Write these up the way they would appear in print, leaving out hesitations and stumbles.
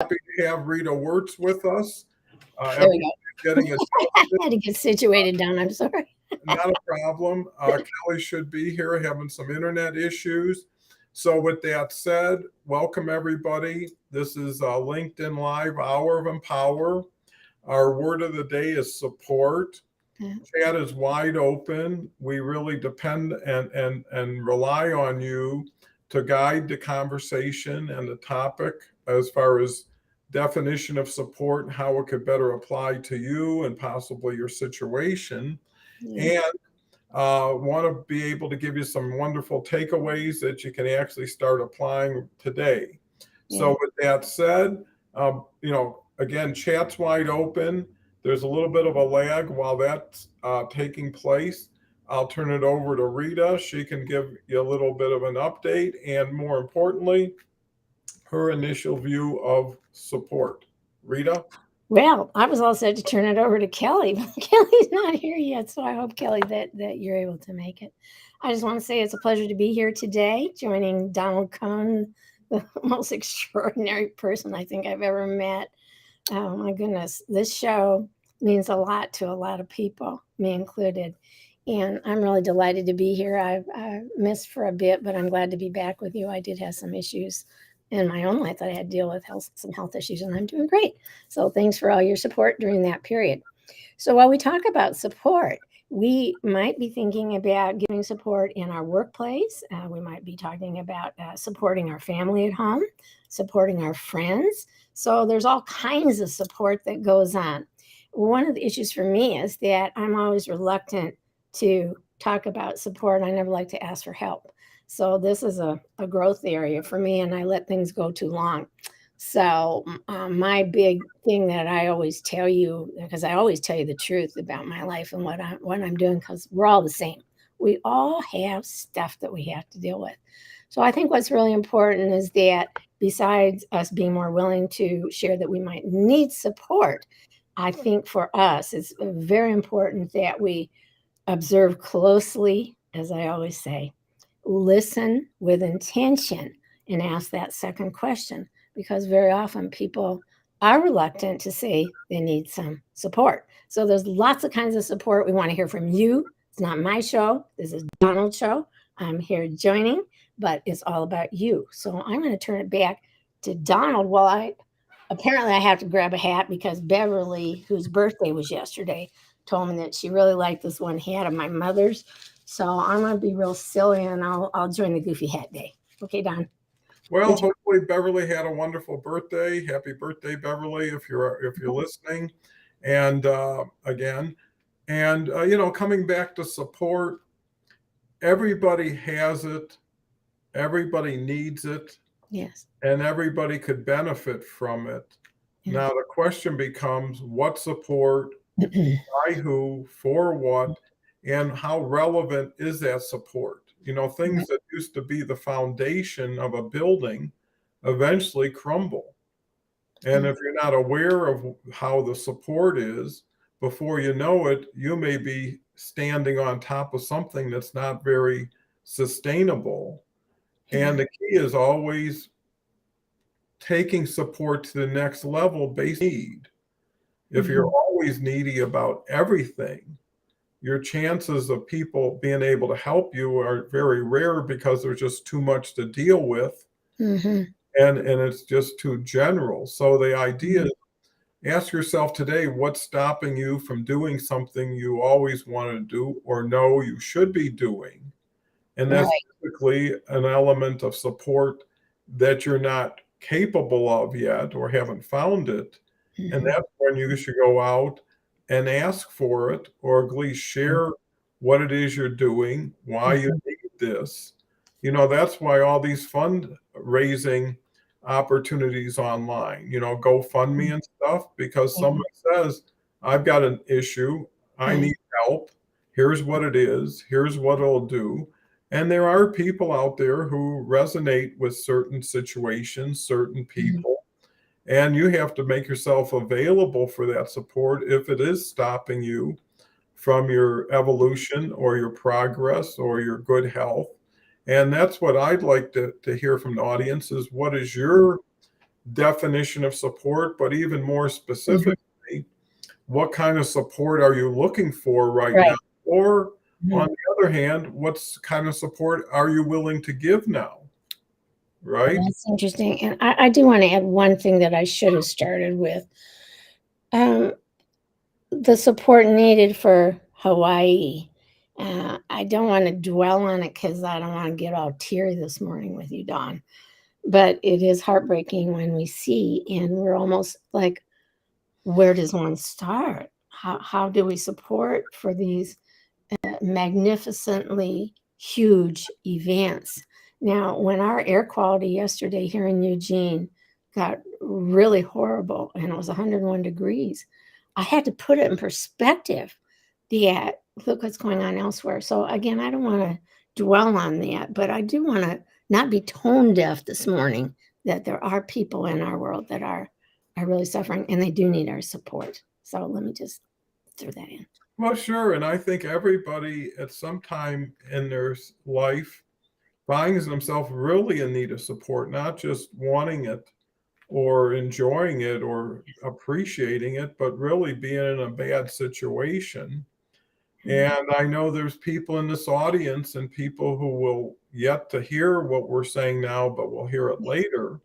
Happy to have Rita Wirtz with us. There we go. Getting I had to get situated down. I'm sorry. Not a problem. Kelly should be here having some internet issues. So with that said, welcome everybody. This is LinkedIn Live Hour of Empower. Our word of the day is support. Chat is wide open. We really depend and rely on you to guide the conversation and the topic as far as definition of support and how it could better apply to you and possibly your situation. And want to be able to give you some wonderful takeaways that you can actually start applying today. So with that said, again, chat's wide open. There's a little bit of a lag while that's taking place. I'll turn it over to Rita. She can give you a little bit of an update and, more importantly, her initial view of support. Rita? Well, I was all set to turn it over to Kelly, but Kelly's not here yet, so I hope, Kelly, that you're able to make it. I just want to say it's a pleasure to be here today, joining Donald Cohn, the most extraordinary person I think I've ever met. Oh, my goodness. This show means a lot to a lot of people, me included. And I'm really delighted to be here. I missed for a bit, but I'm glad to be back with you. I did have some issues in my own life that I had to deal with, some health issues, and I'm doing great. So thanks for all your support during that period. So while we talk about support, we might be thinking about giving support in our workplace. We might be talking about supporting our family at home, supporting our friends. So there's all kinds of support that goes on. One of the issues for me is that I'm always reluctant to talk about support. I never like to ask for help. So this is a growth area for me, and I let things go too long. So my big thing that I always tell you, because I always tell you the truth about my life and what I'm doing, because we're all the same. We all have stuff that we have to deal with. So I think what's really important is that besides us being more willing to share that we might need support, I think for us, it's very important that we observe closely, as I always say, listen with intention, and ask that second question, because very often people are reluctant to say they need some support. So there's lots of kinds of support. We want to hear from you. It's not my show. This is Donald's show. I'm here joining, but it's all about you. So I'm going to turn it back to Donald. Well, I have to grab a hat because Beverly, whose birthday was yesterday, told me that she really liked this one hat of my mother's. So I'm going to be real silly, and I'll join the Goofy Hat Day. Okay, Don. Well, hopefully Beverly had a wonderful birthday. Happy birthday, Beverly, if you're listening. And again, and coming back to support, everybody has it, everybody needs it. Yes. And everybody could benefit from it. Yes. Now the question becomes, what support, by who, for what, and how relevant is that support? Things that used to be the foundation of a building eventually crumble. And if you're not aware of how the support is, before you know it, you may be standing on top of something that's not very sustainable. And the key is always taking support to the next level based on need. If you're always needy about everything, your chances of people being able to help you are very rare because there's just too much to deal with. And it's just too general. So the idea is, ask yourself today, what's stopping you from doing something you always want to do or know you should be doing? And that's typically an element of support that you're not capable of yet or haven't found it. And that's when you should go out and ask for it, or at least share what it is you're doing, why you need this. That's why all these fundraising opportunities online, GoFundMe and stuff, because someone says, I've got an issue, I need help, here's what it is, here's what it'll do. And there are people out there who resonate with certain situations, certain people. And you have to make yourself available for that support if it is stopping you from your evolution or your progress or your good health. And that's what I'd like to hear from the audience is, what is your definition of support, but even more Mhm. specifically, what kind of support are you looking for right Right. now? Or Mhm. on the other hand, what kind of support are you willing to give now? Well, Right? that's interesting. And I do want to add one thing that I should have started with. Um, the support needed for Hawaii. I don't want to dwell on it because I don't want to get all teary this morning with you, Dawn. But it is heartbreaking when we see, and we're almost like, where does one start? How do we support for these magnificently huge events? Now, when our air quality yesterday here in Eugene got really horrible and it was 101 degrees, I had to put it in perspective. Yeah, look what's going on elsewhere. So again, I don't want to dwell on that, but I do want to not be tone deaf this morning that there are people in our world that are really suffering and they do need our support. So let me just throw that in. Well, sure. And I think everybody at some time in their life finds themselves really in need of support, not just wanting it or enjoying it or appreciating it, but really being in a bad situation. And I know there's people in this audience and people who will yet to hear what we're saying now, but will hear it later,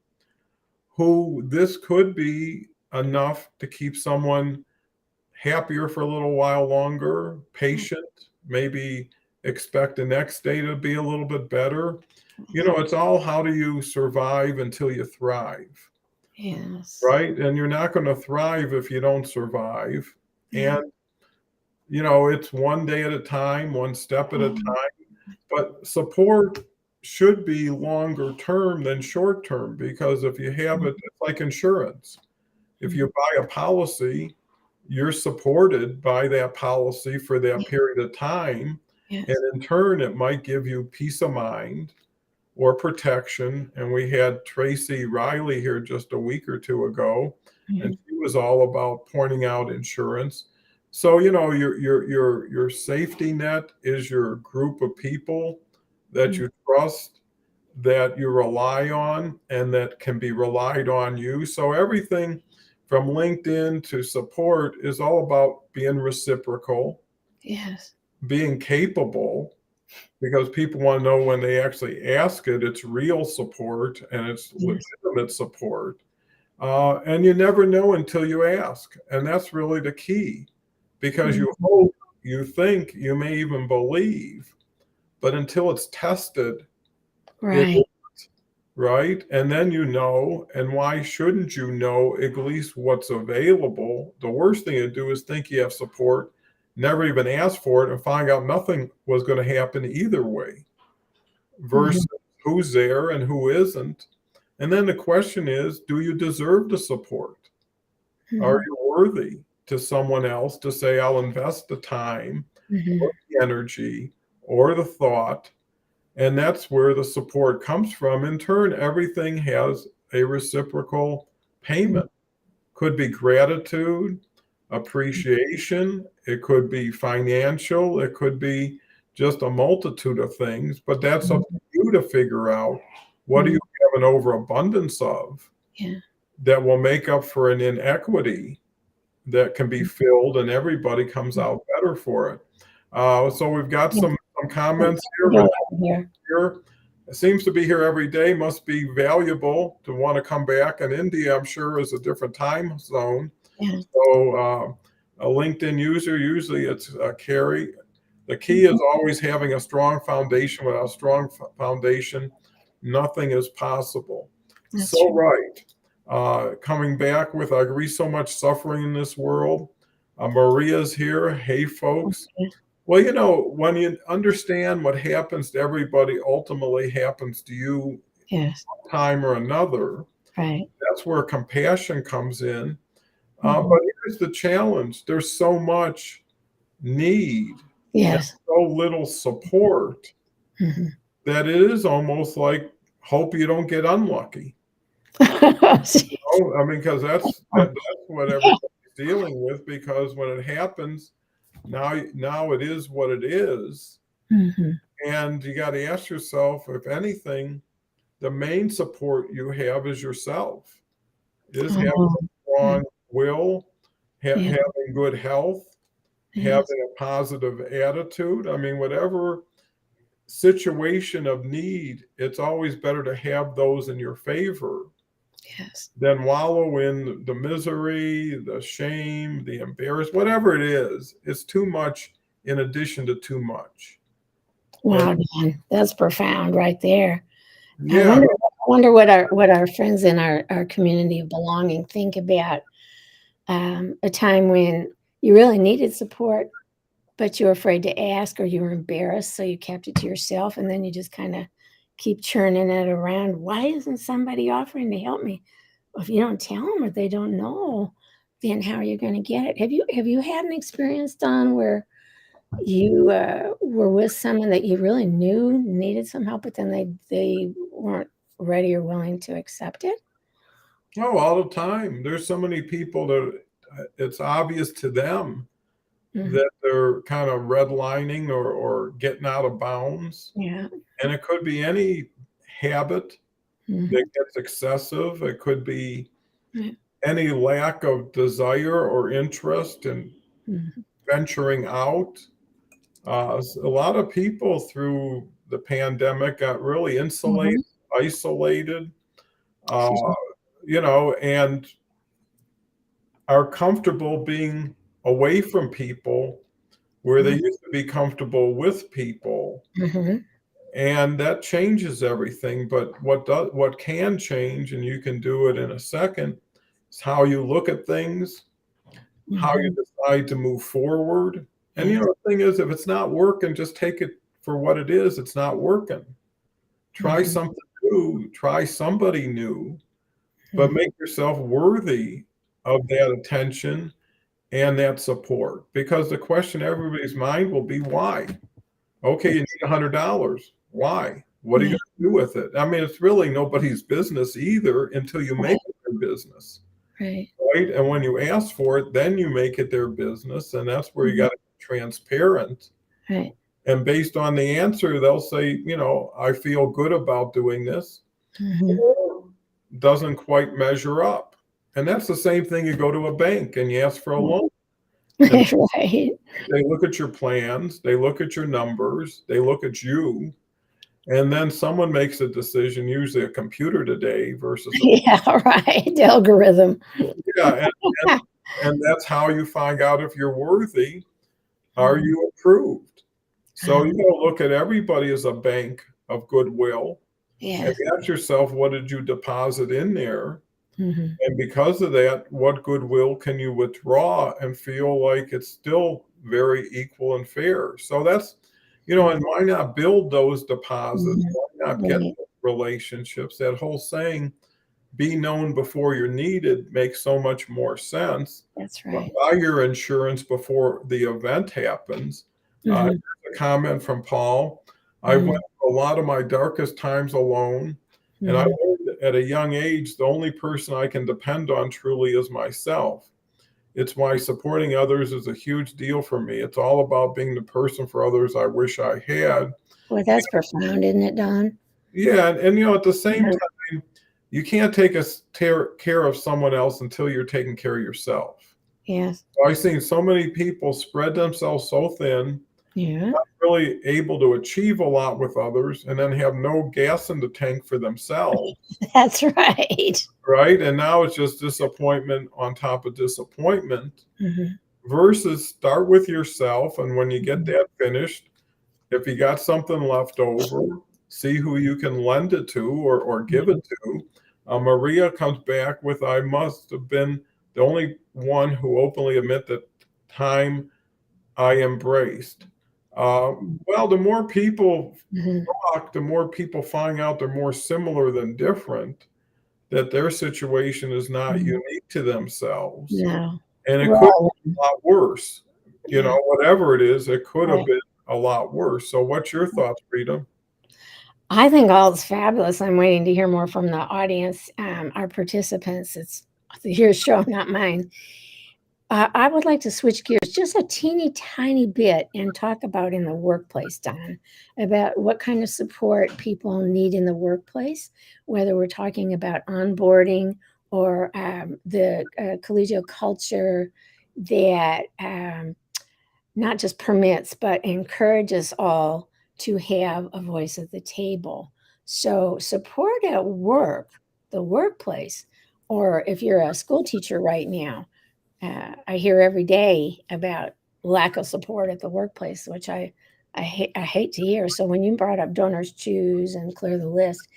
who this could be enough to keep someone happier for a little while longer, patient, maybe expect the next day to be a little bit better. You know, it's all how do you survive until you thrive, Yes. right? And you're not going to thrive if you don't survive. Yeah. And, you know, it's one day at a time, one step at a Mhm. time. But support should be longer term than short term because if you have it, it's like insurance. If you buy a policy, you're supported by that policy for that period of time. Yes. And in turn, it might give you peace of mind or protection. And we had Tracy Riley here just a week or two ago, and Mhm. she was all about pointing out insurance. So, you know, your safety net is your group of people that you trust, that you rely on, and that can be relied on you. So everything from LinkedIn to support is all about being reciprocal, Yes. being capable, because people want to know when they actually ask it, it's real support and it's Yes. legitimate support. And you never know until you ask. And that's really the key because you hope, you think, you may even believe, but until it's tested, it Right. right? And then you know, and why shouldn't you know at least what's available? The worst thing to do is think you have support, never even ask for it, and find out nothing was going to happen either way, versus Mhm. who's there and who isn't. And then the question is, do you deserve the support? Are Mhm. you worthy to someone else to say, I'll invest the time or Mhm. the energy or the thought, and that's where the support comes from. In turn, everything has a reciprocal payment. Could be gratitude, appreciation, it could be financial, it could be just a multitude of things, but that's up to you to figure out what do you Mhm. have an overabundance of Yeah. that will make up for an inequity that can be filled and everybody comes out better for it. So we've got Yes. some comments We're here. doing it here. Here. It seems to be here every day, must be valuable to want to come back. And India, I'm sure, is a different time zone. Yeah. So a LinkedIn user, usually it's Carrie. The key is always having a strong foundation. Without a strong foundation, nothing is possible. That's So true. right. Coming back with, I agree, so much suffering in this world. Maria's here. Hey, folks. Yeah. Well, you know, when you understand what happens to everybody ultimately happens to you Yes. time or another, Right. that's where compassion comes in. Mhm. But here's the challenge: there's so much need and Yes. so little support Mhm. that it is almost like hope you don't get unlucky. Oh, I mean, because that's what everybody's dealing with. Because when it happens, now it is what it is. Mhm. And you got to ask yourself, if anything, the main support you have is yourself. is having Oh, a strong will, yeah, having good health, yes, having a positive attitude. I mean, whatever situation of need, it's always better to have those in your favor yes. than wallow in the misery, the shame, the embarrassment, whatever it is. It's too much in addition to too much. And Wow, Don, that's profound right there. I yeah, wonder I wonder what our friends in our community of belonging think about, a time when you really needed support, but you were afraid to ask or you were embarrassed, so you kept it to yourself, and then you just kinda keep churning it around. "Why isn't somebody offering to help me?" Well, if you don't tell them or they don't know, then how are you gonna get it? Have you had an experience, Don, where you, were with someone that you really knew needed some help, but then they weren't ready or willing to accept it? oh, all the time. There's so many people that it's obvious to them Mhm. that they're kind of redlining or getting out of bounds. Yeah. And it could be any habit that Mhm. gets excessive. It could be Right. any lack of desire or interest in Mhm. venturing out. A lot of people through the pandemic got really insulated, Mhm. isolated, uh, Excuse me. and are comfortable being away from people where they Mhm. used to be comfortable with people. Mhm. And that changes everything. But what can change, and you can do it in a second, is how you look at things, how you Mhm. decide to move forward. And Yes. the thing is, if it's not working, just take it for what it is. It's not working. Try Mhm. something new, try somebody new, but Mhm. make yourself worthy of that attention and that support. Because the question in everybody's mind will be why? Okay, you need $100. Why? What are you Yeah. gonna do with it? I mean, it's really nobody's business either until you make Right. it their business, Right. right? And when you ask for it, then you make it their business, and that's where you Mhm. gotta be transparent. Right. And based on the answer, they'll say, "I feel good about doing this," Mhm. or doesn't quite measure up. And that's the same thing, you go to a bank and you ask for a loan, and Right. they look at your plans, they look at your numbers, they look at you. And then someone makes a decision, usually a computer today versus a Yeah, right. The algorithm. yeah, and that's how you find out if you're worthy. Are Mhm. you approved? So you Um, gotta look at everybody as a bank of goodwill and yes. ask yourself, what did you deposit in there? Mhm. And because of that, what goodwill can you withdraw and feel like it's still very equal and fair? So and why not build those deposits? Mhm. Why not get Right. those relationships? That whole saying, be known before you're needed, makes so much more sense. That's But right. buy your insurance before the event happens. Mhm. Here's a comment from Paul. I went Mhm. through a lot of my darkest times alone, and I Mhm. learned at a young age the only person I can depend on truly is myself. It's why supporting others is a huge deal for me. It's all about being the person for others I wish I had. Boy, that's profound, isn't it, Don? Yeah, and at the same Yeah. time, you can't take care of someone else until you're taking care of yourself. Yes. I've seen so many people spread themselves so thin, Yeah. really able to achieve a lot with others, and then have no gas in the tank for themselves, That's right. right? And now it's just disappointment on top of disappointment Mhm. versus start with yourself. And when you get Mhm. that finished, if you got something left over, see who you can lend it to or give Mhm. it to. Maria comes back with, I must have been the only one who openly admit that time I embraced. Well, the more people Mhm. talk, the more people find out they're more similar than different, that their situation is not Mhm. unique to themselves. No. And it could Well, be a lot worse. yeah. Whatever it is, it could have Right. been a lot worse. So, what's your thoughts, Frida? I think all is fabulous. I'm waiting to hear more from the audience, our participants. It's your show, not mine. I would like to switch gears just a teeny tiny bit and talk about in the workplace, Don, about what kind of support people need in the workplace, whether we're talking about onboarding or the collegial culture that not just permits, but encourages all to have a voice at the table. So support at work, the workplace, or if you're a school teacher right now, I hear every day about lack of support at the workplace, which I hate to hear. So when you brought up donors choose and clear the list,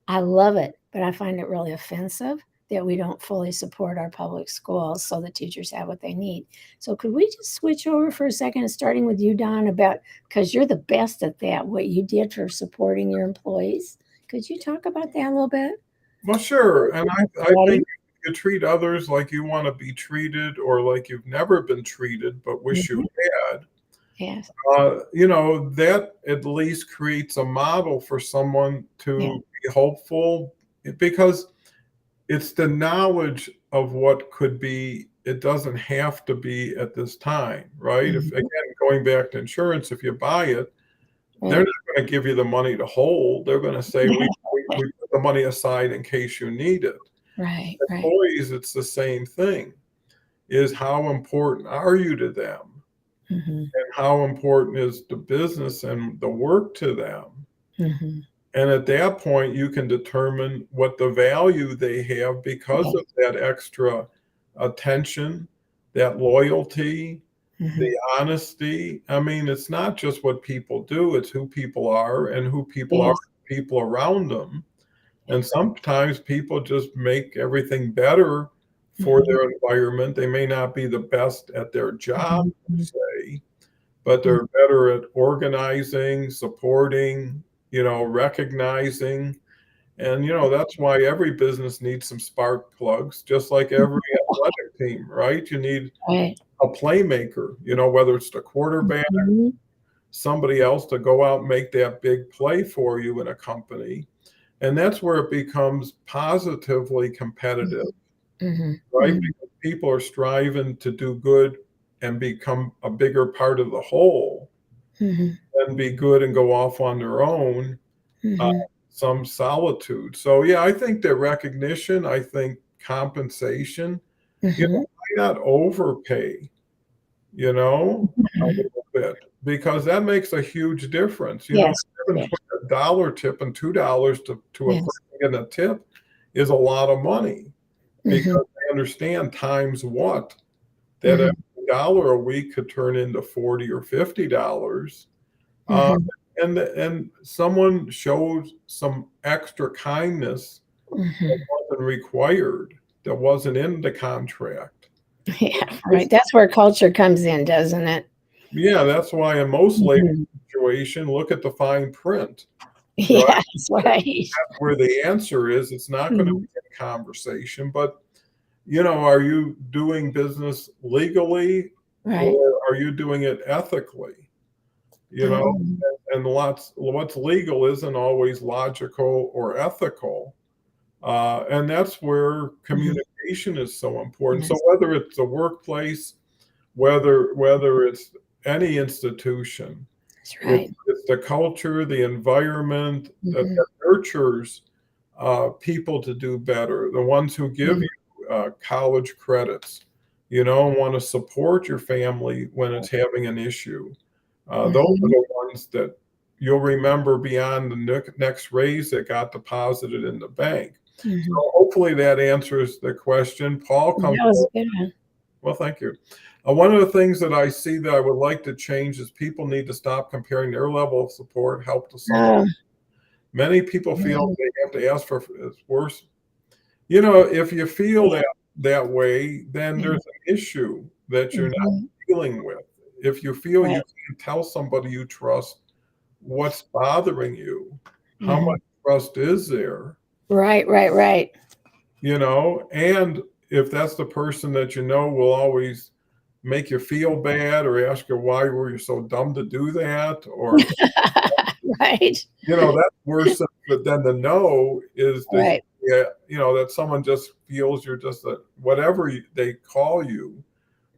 I love it, but I find it really offensive that we don't fully support our public schools so the teachers have what they need. So could we just switch over for a second, starting with you, Don, about, because you're the best at that, what you did for supporting your employees. Could you talk about that a little bit? Well, sure. And I think you treat others like you want to be treated or like you've never been treated but wish you had. Yes. That at least creates a model for someone to be hopeful, because it's the knowledge of what could be. It doesn't have to be at this time, right? If, again, going back to insurance, if you buy it, they're not going to give you the money to hold. They're going to say, we put the money aside in case you need it. Right. Employees, it's the same thing, is how important are you to them? And how important is the business and the work to them? And at that point, you can determine what the value they have because of that extra attention, that loyalty, the honesty. I mean, it's not just what people do, it's who people are and who people are, people around them. And sometimes people just make everything better for their environment. They may not be the best at their job, per se, but they're better at organizing, supporting, recognizing. And, that's why every business needs some spark plugs, just like every athletic team, right? You need a playmaker, whether it's the quarterback, somebody else to go out and make that big play for you in a company. And that's where it becomes positively competitive, right? Because people are striving to do good and become a bigger part of the whole, and be good and go off on their own, some solitude. So, yeah, I think that recognition, I think compensation, why not overpay, a little bit, because that makes a huge difference. $1 tip and $2 to a person in a tip is a lot of money, because they understand times what that $1 a week could turn into $40 or $50. And someone shows some extra kindness that wasn't required, that wasn't in the contract. Yeah, right. That's where culture comes in, doesn't it? Yeah, that's why in most labor situations, look at the fine print. Yeah, that's right. That's where the answer is. It's not going to be a conversation, but are you doing business legally, or are you doing it ethically? And what's legal isn't always logical or ethical. And that's where communication is so important. So whether it's a workplace, whether it's any institution, it's the culture, the environment that nurtures people to do better, the ones who give you college credits, want to support your family when it's having an issue. Those are the ones that you'll remember beyond the next raise that got deposited in the bank. So hopefully that answers the question. Paul comes. That was a good one. Well, thank you. One of the things that I see that I would like to change is people need to stop comparing their level of support, help to someone. Many people feel they have to ask for it's worse. If you feel that way, then there's an issue that you're not dealing with. If you feel you can tell somebody you trust what's bothering you, how much trust is there? Right. And if that's the person that will always make you feel bad or ask you why were you so dumb to do that, or right. That's worse than the no is that someone just feels you're just whatever they call you,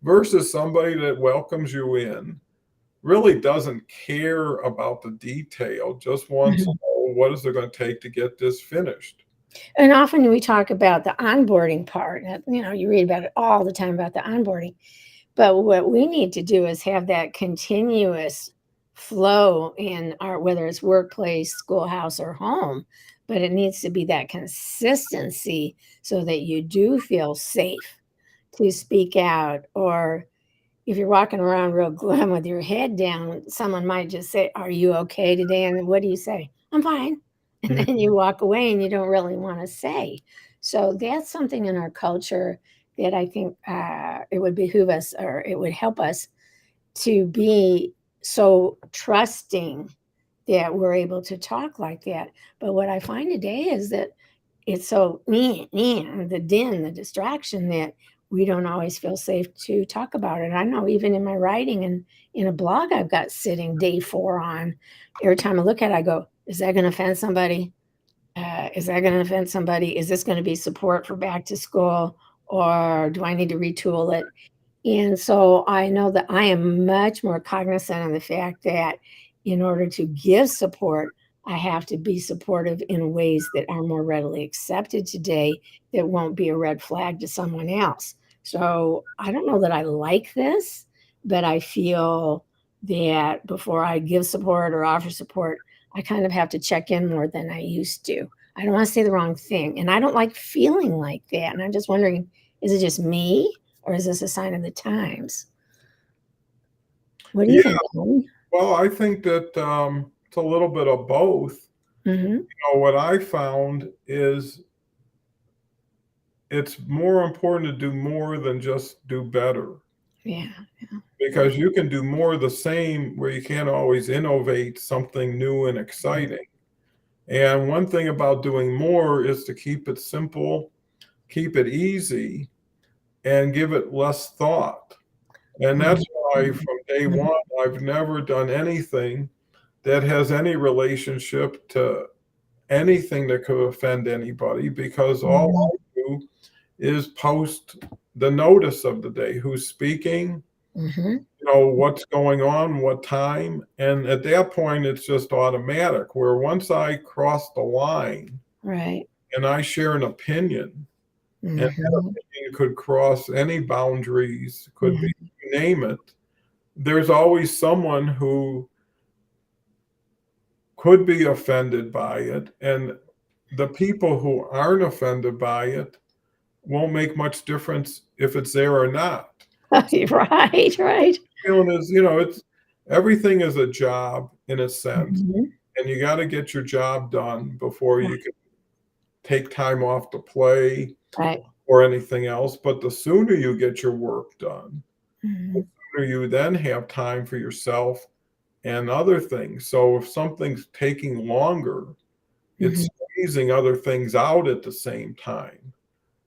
versus somebody that welcomes you in, really doesn't care about the detail, just wants to know what is it going to take to get this finished. And often we talk about the onboarding part. You read about it all the time about the onboarding. But what we need to do is have that continuous flow in our, whether it's workplace, schoolhouse, or home, but it needs to be that consistency so that you do feel safe to speak out. Or if you're walking around real glum with your head down, someone might just say, "Are you okay today?" And what do you say? "I'm fine." And then you walk away and you don't really want to say. So that's something in our culture that I think it would behoove us, or it would help us to be so trusting that we're able to talk like that. But what I find today is that it's so the din, the distraction, that we don't always feel safe to talk about it. I know even in my writing and in a blog I've got sitting day 4 on, every time I look at it, I go, is that going to offend somebody? Is that going to offend somebody? Is this going to be support for back to school? Or do I need to retool it? And so I know that I am much more cognizant of the fact that in order to give support, I have to be supportive in ways that are more readily accepted today, that won't be a red flag to someone else. So I don't know that I like this, but I feel that before I give support or offer support, I kind of have to check in more than I used to. I don't want to say the wrong thing. And I don't like feeling like that. And I'm just wondering, is it just me? Or is this a sign of the times? What do you Yeah, think, Alan? well, I think that it's a little bit of both. Mhm. What I found is it's more important to do more than just do better, Yeah. because you can do more of the same where you can't always innovate something new and exciting. And one thing about doing more is to keep it simple, keep it easy, and give it less thought. And that's why Mhm. from day one, I've never done anything that has any relationship to anything that could offend anybody, because all Mhm. I do is post the notice of the day, who's speaking, Mhm. what's going on, what time. And at that point, it's just automatic. Where once I cross the line Right. and I share an opinion, and that Mhm. opinion could cross any boundaries, could be, Mhm. you name it, there's always someone who could be offended by it. And the people who aren't offended by it won't make much difference if it's there or not. Right, right. Feeling is, it's everything is a job in a sense, Mhm. and you got to get your job done before Right, you can take time off to play right. or anything else. But the sooner you get your work done, the Mhm. sooner you then have time for yourself and other things. So if something's taking longer, it's Mhm. squeezing other things out at the same time,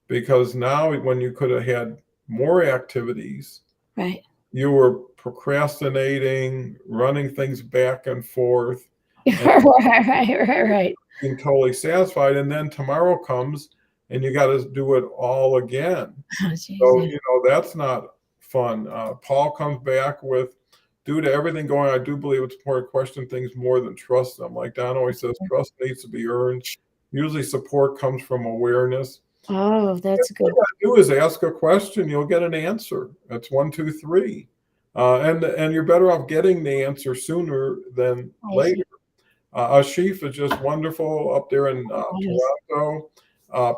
because now when you could have had more activities, Right. you were procrastinating, running things back and forth, and Right, right, right, right. being totally satisfied. And then tomorrow comes and you got to do it all again. Oh, jeez, So, yeah. that's not fun. Paul comes back with, due to everything going on, I do believe it's important to question things more than trust them. Like Don always says, trust needs to be earned. Usually support comes from awareness. Oh, that's All good. you gotta do is ask a question, you'll get an answer. That's 1, 2, 3. And you're better off getting the answer sooner than Right. later. Ashif is just wonderful up there in Yes. Toronto.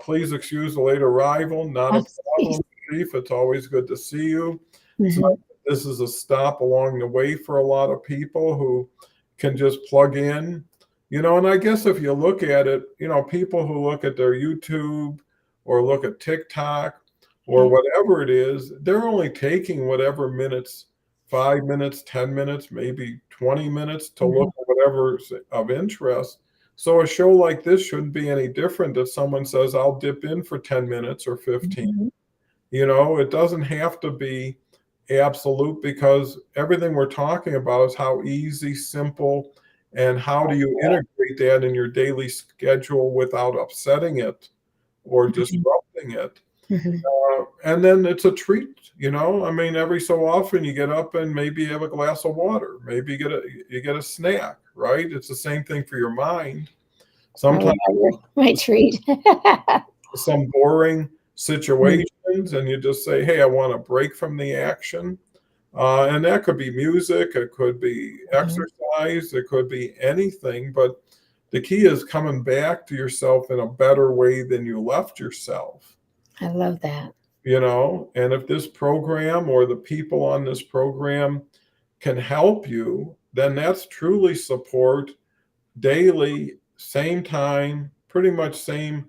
Please excuse the late arrival. Not Oh, a jeez. problem, Ashif. It's always good to see you. It's Mhm. nice that this is a stop along the way for a lot of people who can just plug in. And I guess if you look at it, people who look at their YouTube or look at TikTok or Right. whatever it is, they're only taking whatever minutes, 5 minutes, 10 minutes, maybe 20 minutes to look Mhm. at whatever's of interest. So a show like this shouldn't be any different that someone says, I'll dip in for 10 minutes or 15. Mhm. It doesn't have to be absolute, because everything we're talking about is how easy, simple, and how do you integrate that in your daily schedule without upsetting it or Mhm. disrupting it. Mhm. And then it's a treat. I mean, every so often you get up and maybe you have a glass of water, maybe you get a snack, right? It's the same thing for your mind. Sometimes my treat. some boring situations, and you just say, hey, I want to break from the action. And that could be music, it could be exercise, it could be anything. But the key is coming back to yourself in a better way than you left yourself. I love that. And if this program or the people on this program can help you, then that's truly support daily, same time, pretty much same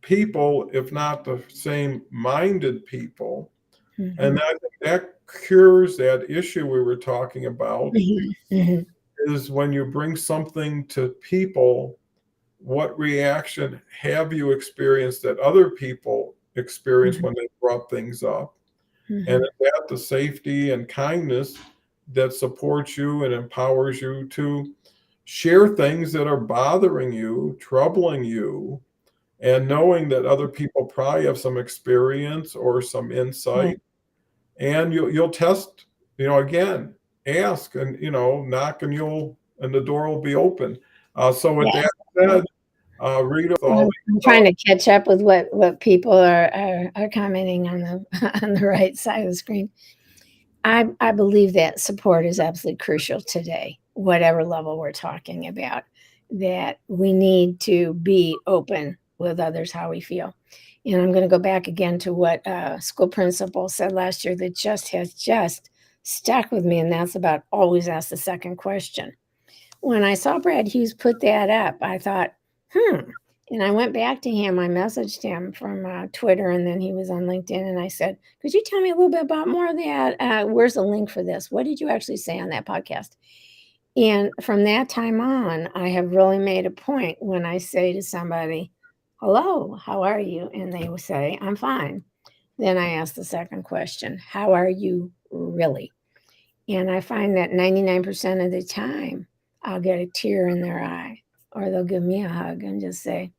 people, if not the same minded people. And I think that cures that issue we were talking about, is when you bring something to people, what reaction have you experienced that other people experienced when they brought things up? And is that the safety and kindness that supports you and empowers you to share things that are bothering you, troubling you, and knowing that other people probably have some experience or some insight. And you'll test, again, ask and, knock, and the door will be open. So with that said, Rita, I'm trying to catch up with what people are commenting on the right side of the screen. I believe that support is absolutely crucial today, whatever level we're talking about, that we need to be open with others, how we feel. And I'm going to go back again to what a school principal said last year that has stuck with me, and that's about always ask the second question. When I saw Brad Hughes put that up, I thought, and I went back to him. I messaged him from Twitter, and then he was on LinkedIn, and I said, could you tell me a little bit about more of that? Where's the link for this? What did you actually say on that podcast? And from that time on, I have really made a point when I say to somebody, hello, how are you? And they will say, I'm fine. Then I ask the second question, how are you really? And I find that 99% of the time, I'll get a tear in their eye, or they'll give me a hug and just say,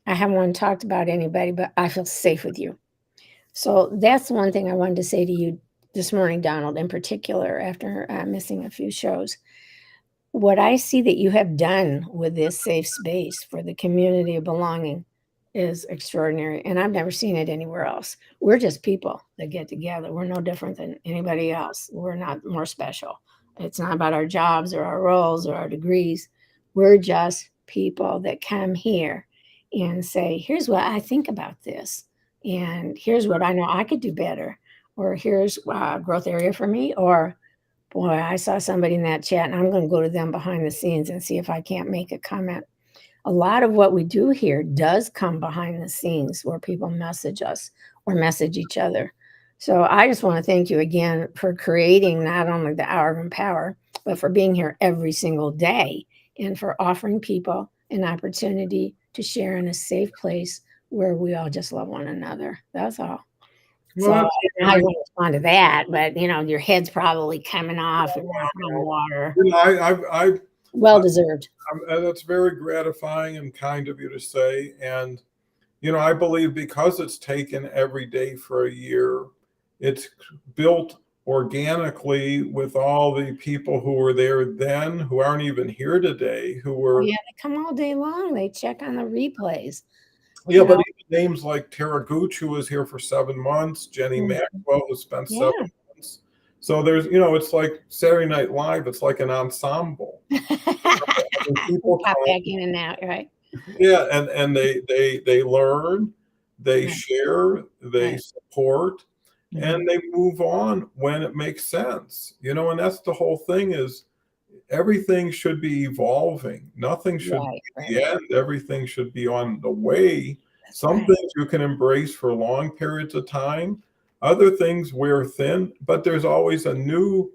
I haven't talked about anybody, but I feel safe with you. So that's one thing I wanted to say to you this morning, Donald, in particular, after missing a few shows. What I see that you have done with this safe space for the community of belonging is extraordinary. And I've never seen it anywhere else. We're just people that get together. We're no different than anybody else. We're not more special. It's not about our jobs or our roles or our degrees. We're just people that come here and say, here's what I think about this. And here's what I know I could do better. Or here's a growth area for me. Or, boy, I saw somebody in that chat and I'm going to go to them behind the scenes and see if I can't make a comment. A lot of what we do here does come behind the scenes where people message us or message each other. So I just want to thank you again for creating not only the Hour of Empower, but for being here every single day and for offering people an opportunity to share in a safe place where we all just love one another. That's all. So I don't know how you want to respond to that, but your head's probably coming off and on water. Well deserved. That's very gratifying and kind of you to say. And, I believe because it's taken every day for a year, it's built organically with all the people who were there then, who aren't even here today, who were. Yeah, they come all day long. They check on the replays. Yeah, but even names like Tara Gooch, who was here for 7 months, Jenny Maxwell, who spent 7 months. So there's, it's like Saturday Night Live. It's like an ensemble. People pop back in and out, right? Yeah, and they learn, they share, they support, and they move on when it makes sense. And that's the whole thing is everything should be evolving. Nothing should be the end. Everything should be on the way. Some things you can embrace for long periods of time. Other things wear thin, but there's always a new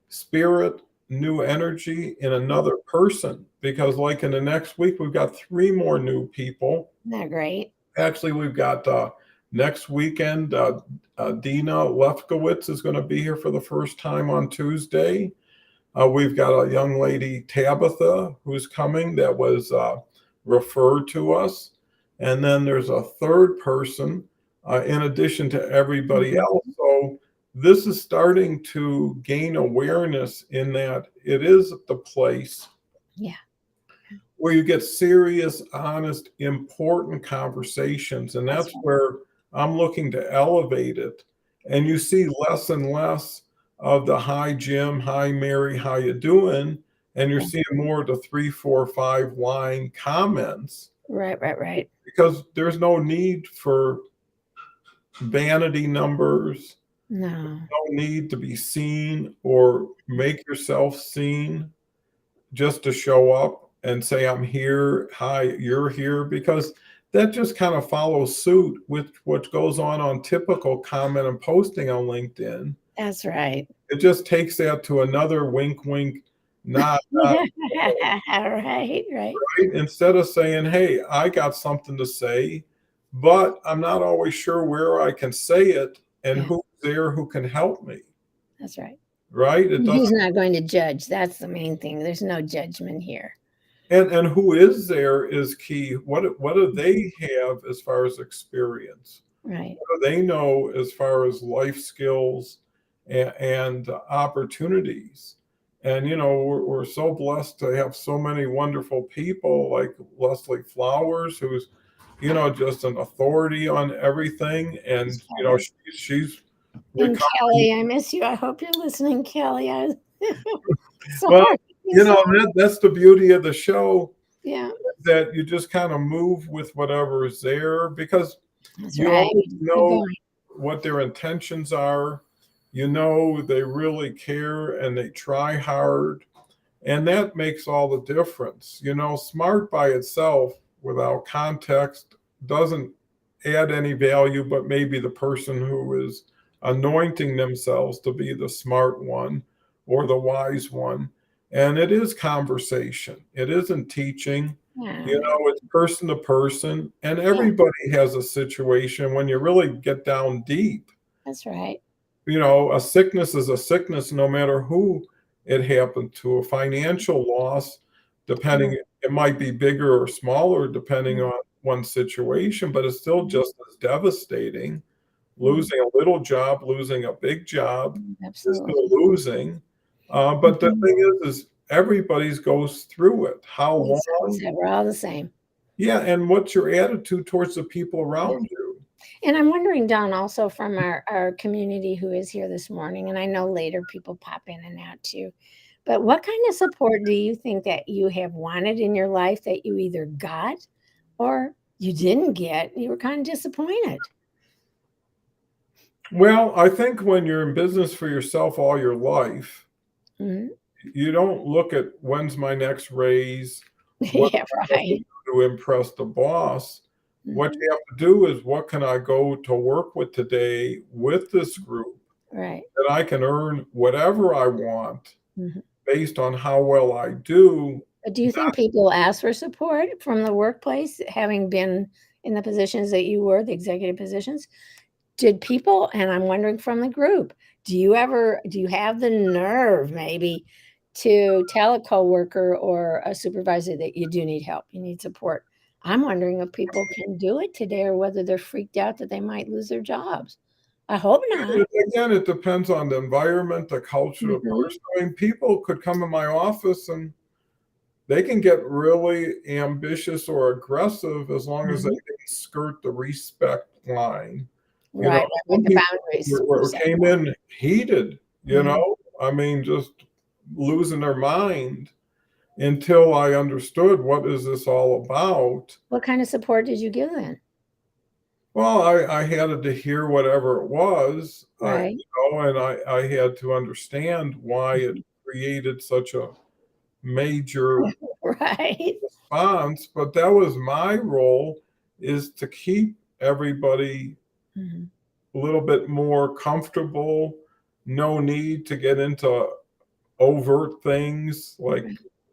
spirit, new energy in another person. Because like in the next week, we've got 3 more new people. Isn't that great? Actually, we've got next weekend, Dina Lefkowitz is going to be here for the first time on Tuesday. We've got a young lady, Tabitha, who's coming that was referred to us. And then there's a third person in addition to everybody else. So this is starting to gain awareness in that it is the place where you get serious, honest, important conversations. And That's that's right. where I'm looking to elevate it. And you see less and less of the hi Jim, hi Mary, how you doing? And you're Yeah. seeing more of the 3, 4, 5 line comments Right. because there's no need for vanity numbers, No. no need to be seen or make yourself seen just to show up and say, I'm here. Hi, you're here. Because that just kind of follows suit with what goes on typical comment and posting on LinkedIn. That's right. It just takes that to another wink, wink, nod, nod. Right. Right? Instead of saying, hey, I got something to say, but I'm not always sure where I can say it and Yeah. who's there who can help me. That's right. Right? It He's doesn't, not going to judge. That's the main thing. There's no judgment here. and who is there is key. What do they have as far as experience? Right. What do they know as far as life skills and opportunities? And we're so blessed to have so many wonderful people like Leslie Flowers, who's just an authority on everything, and she's And recovering. Kelly, I miss you. I hope you're listening, Kelly. Well, Sorry. that's the beauty of the show, Yeah. that you just kind of move with whatever is there, because That's you right. always Keep know going. what their intentions are. They really care and they try hard. And that makes all the difference. Smart by itself without context doesn't add any value, but maybe the person who is anointing themselves to be the smart one or the wise one. And it is conversation, it isn't teaching. Yeah. It's person to person, and Yeah. everybody has a situation when you really get down deep. That's right. A sickness is a sickness no matter who it happened to. A financial loss, depending, it might be bigger or smaller depending on one situation, but it's still just as devastating. Losing a little job, losing a big job, you're Absolutely. still losing. But the thing is everybody's goes through it. How long? We're all the same. Yeah, and what's your attitude towards the people around you? And I'm wondering, Don, also from our community who is here this morning, and I know later people pop in and out too, but what kind of support do you think that you have wanted in your life that you either got or you didn't get? You were kind of disappointed. Well, I think when you're in business for yourself all your life, you don't look at when's my next raise, what Yeah, right. to impress the boss. What you have to do is, what can I go to work with today with this group, right, that I can earn whatever I want based on how well I do. But do you think people ask for support from the workplace, having been in the positions that you were, the executive positions? Did people, and I'm wondering from the group, do you have the nerve maybe to tell a coworker or a supervisor that you do need help, you need support? I'm wondering if people can do it today or whether they're freaked out that they might lose their jobs. I hope not. Again, it depends on the environment, the culture, the person. I mean, people could come in my office and they can get really ambitious or aggressive as long as they didn't skirt the respect line. Right, like the boundaries. Came in heated, I mean, just losing their mind, until I understood what is this all about. What kind of support did you give then? Well, I had to hear whatever it was, Right. and I had to understand why it created such a major response. But that was my role, is to keep everybody a little bit more comfortable. No need to get into overt things like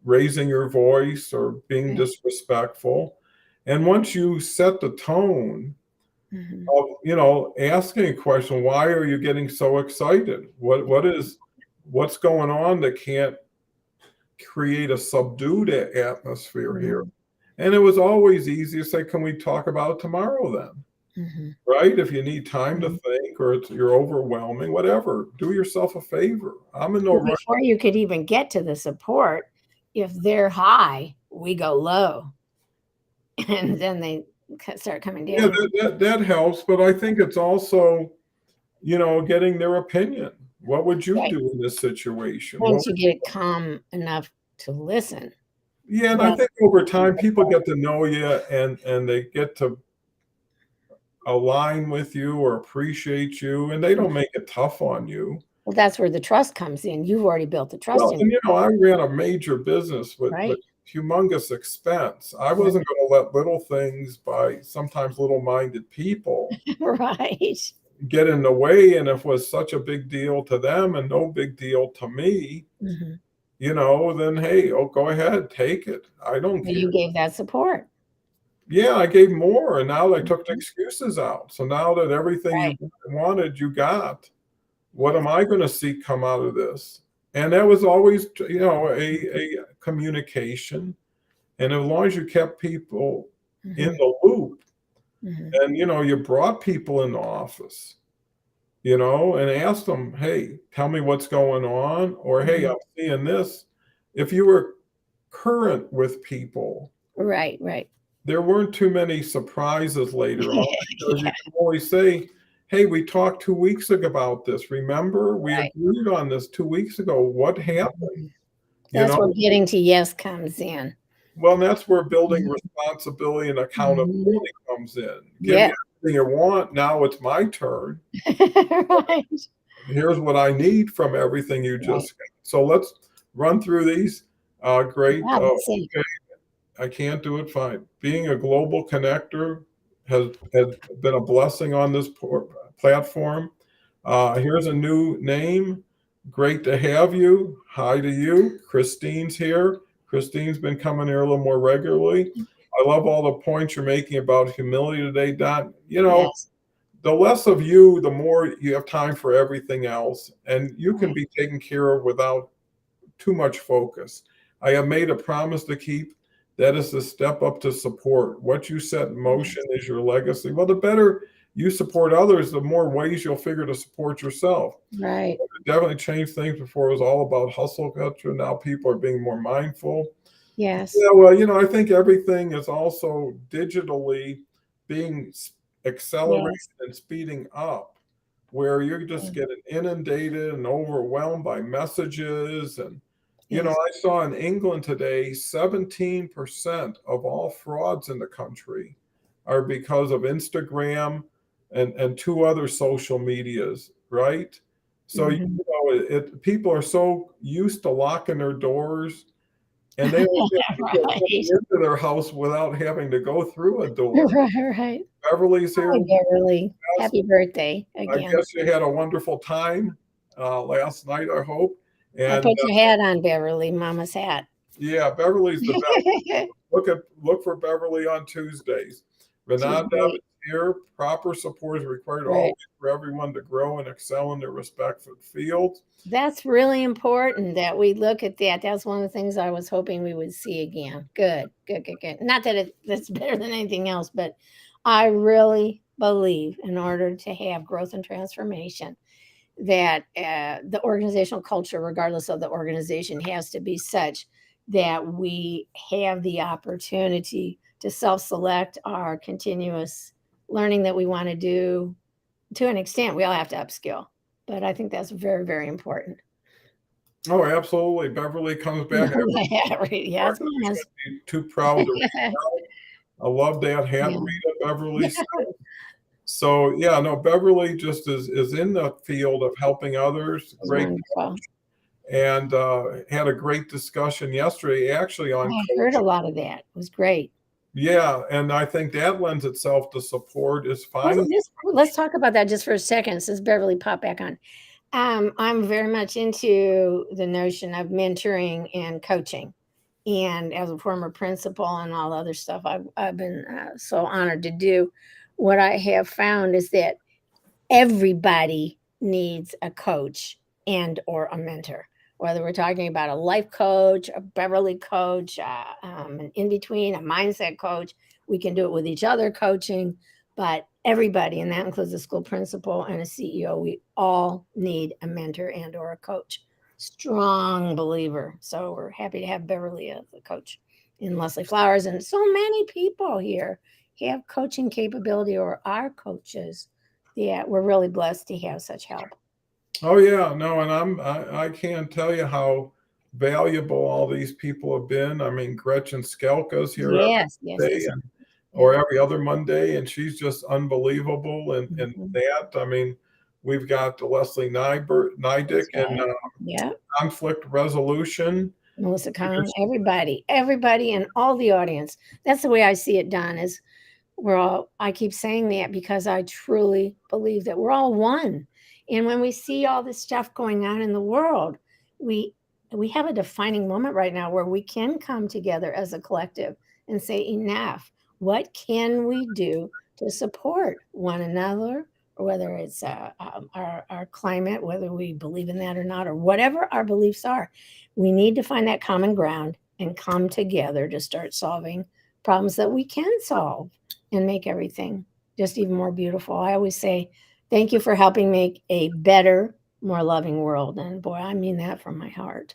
raising your voice or being disrespectful. And once you set the tone of, asking a question, why are you getting so excited? What's going on that can't create a subdued atmosphere here? And it was always easy to say, can we talk about it tomorrow then? Right? If you need time to think, or you're overwhelming, whatever, do yourself a favor. I'm in no rush. Before you could even get to the support, if they're high, we go low, and then they start coming Yeah, down. that helps, but I think it's also, getting their opinion. What would you Right. do in this situation? Once you get calm enough to listen. Yeah, and I think over time people get to know you and they get to align with you or appreciate you, and they don't make it tough on you. Well, that's where the trust comes in. You've already built the trust Well, in, and I ran a major business with right? humongous expense. I wasn't going to let little things by sometimes little-minded people Right. get in the way. And if it was such a big deal to them and no big deal to me, Mm-hmm. then hey, go ahead, take it. I don't care. You gave that support. Yeah, I gave more, and now I took the Mhm. excuses out. So now that everything Right. you wanted, you got, what am I going to see come out of this? And that was always, a communication. And as long as you kept people in Mm-hmm. the loop, Mm-hmm. and you brought people in the office, and asked them, hey, tell me what's going on, or hey, Mm-hmm. I'm seeing this. If you were current with people, Right. Right. there weren't too many surprises later on, because you Yeah. can always say, hey, we talked 2 weeks ago about this. Remember, we Right. agreed on this 2 weeks ago. What happened? Mhm. You That's know, where getting to yes comes in. well, and that's where building Mhm. responsibility and Mhm. accountability comes in. Give Yeah. me everything you want. Now it's my turn. Right. Here's what I need from everything you Right. just got. So let's run through these. Great. Yeah, that's it. Okay, I can't do it. Fine. Being a global connector has been a blessing on this platform. Here's a new name. Great to have you. Hi to you. Christine's here. Christine's been coming here a little more regularly. I love all the points you're making about humility today, Don. Yes. The less of you, the more you have time for everything else, and you can Right. be taken care of without too much focus. I have made a promise to keep. That is to step up to support. What you set in motion is your legacy. Well, the better you support others, the more ways you'll figure to support yourself. Right. It definitely changed things. Before it was all about hustle culture. Now people are being more mindful. Yes. Yeah, well, I think everything is also digitally being accelerated Yes. and speeding up, where you're just getting inundated and overwhelmed by messages. And, Yes. I saw in England today, 17% of all frauds in the country are because of Instagram and two other social medias, right? So, Mhm. people are so used to locking their doors, and they don't get people coming Right. into their house without having to go through a door. Right. Right. Beverly's here. Hi, Beverly. Yes. Happy birthday I again. guess you had a wonderful time last night, I hope. I And put your hat on, Beverly, Mama's hat. yeah, Beverly's the best. Look for Beverly on Tuesdays. She's Renata great. is here. Proper support is required Right. always for everyone to grow and excel in their respective fields. That's really important that we look at that. That's one of the things I was hoping we would see again. Good, good, good, good. Not that that's better than anything else, but I really believe in order to have growth and transformation, that the organizational culture, regardless of the organization, has to be such that we have the opportunity to self-select our continuous learning that we want to do. To an extent, we all have to upskill, but I think that's very, very important. Oh, absolutely. Beverly comes back. Yeah, right. Yes, She's yes. gonna be too proud to read out. I love that hat, Yeah. Rita, Beverly said. So yeah, no, Beverly just is in the field of helping others. It's Great, wonderful. and had a great discussion yesterday, actually, on I heard a coaching. lot of that. It was great. Yeah, and I think that lends itself to support is fine. Let's talk about that just for a second, since Beverly popped back on. I'm very much into the notion of mentoring and coaching. And as a former principal and all other stuff, I've been so honored to do. What I have found is that everybody needs a coach and or a mentor, whether we're talking about a life coach, a Beverly coach, an in between, a mindset coach. We can do it with each other coaching, but everybody, and that includes a school principal and a CEO, we all need a mentor and or a coach. Strong believer. So we're happy to have Beverly as a coach. in Leslie Flowers, and so many people here have coaching capability or are coaches. Yeah, we're really blessed to have such help. Oh yeah, no, and I can't tell you how valuable all these people have been. I mean, Gretchen Skelka's here every Yes, yes, day yes. and or every other Monday, and she's just unbelievable. And Mhm. that, I mean, we've got Leslie Nydick That's and right. Yeah. conflict resolution. Melissa Cohn, everybody, and all the audience. That's the way I see it, Don, is we're all, I keep saying that because I truly believe that we're all one. And when we see all this stuff going on in the world, we we have a defining moment right now where we can come together as a collective and say enough. What can we do to support one another, or whether it's our climate, whether we believe in that or not, or whatever our beliefs are? We need to find that common ground and come together to start solving problems that we can solve and make everything just even more beautiful. I always say, thank you for helping make a better, more loving world. And boy, I mean that from my heart.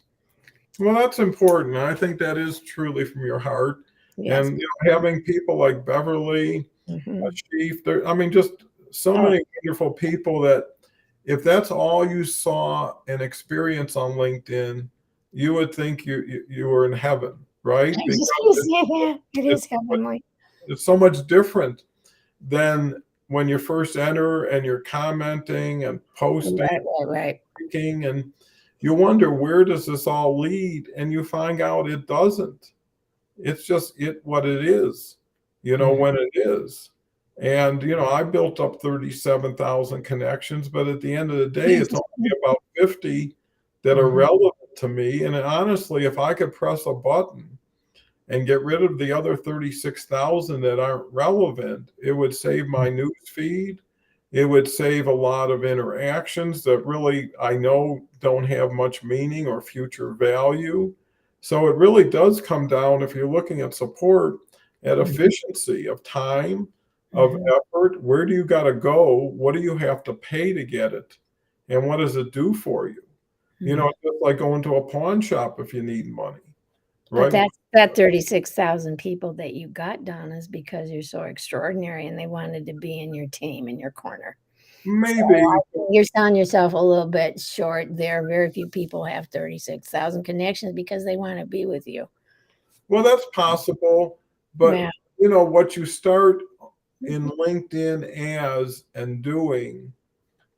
Well, that's important. I think that is truly from your heart. Yes. And having people like Beverly, Mhm. Chief, there, I mean, just so Oh, many wonderful people that if that's all you saw and experience on LinkedIn, you would think you were in heaven, right? Because yeah, it it's is heavenly. it's so much different than when you first enter and you're commenting and posting, Right. speaking, and you wonder where does this all lead, and you find out it doesn't. It's just what it is, Mm. when it is. And I built up 37,000 connections, but at the end of the day, it's only about 50 that are Mhm. relevant to me. And honestly, if I could press a button and get rid of the other 36,000 that aren't relevant, it would save my news feed. It would save a lot of interactions that really I know don't have much meaning or future value. So it really does come down, if you're looking at support, at Mhm. efficiency of time, of Mhm. effort. Where do you got to go? What do you have to pay to get it? And what does it do for you? Mhm. It's just like going to a pawn shop if you need money, But right? that's that 36,000 people that you got, Donna, is because you're so extraordinary and they wanted to be in your team, in your corner. So Maybe. I think you're selling yourself a little bit short there. Very few people have 36,000 connections because they want to be with you. Well, that's possible, but Yeah. what you start in LinkedIn as and doing,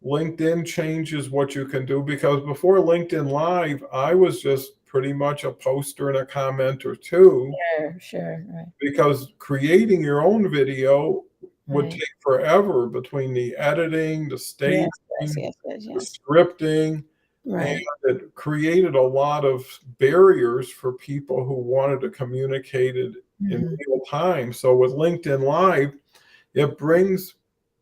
LinkedIn changes what you can do, because before LinkedIn Live, I was just pretty much a poster and a comment or two, Sure. Right. because creating your own video would Right. take forever between the editing, the staging, the Yes. scripting. And Right. it created a lot of barriers for people who wanted to communicate it in Mhm. real time. So with LinkedIn Live, it brings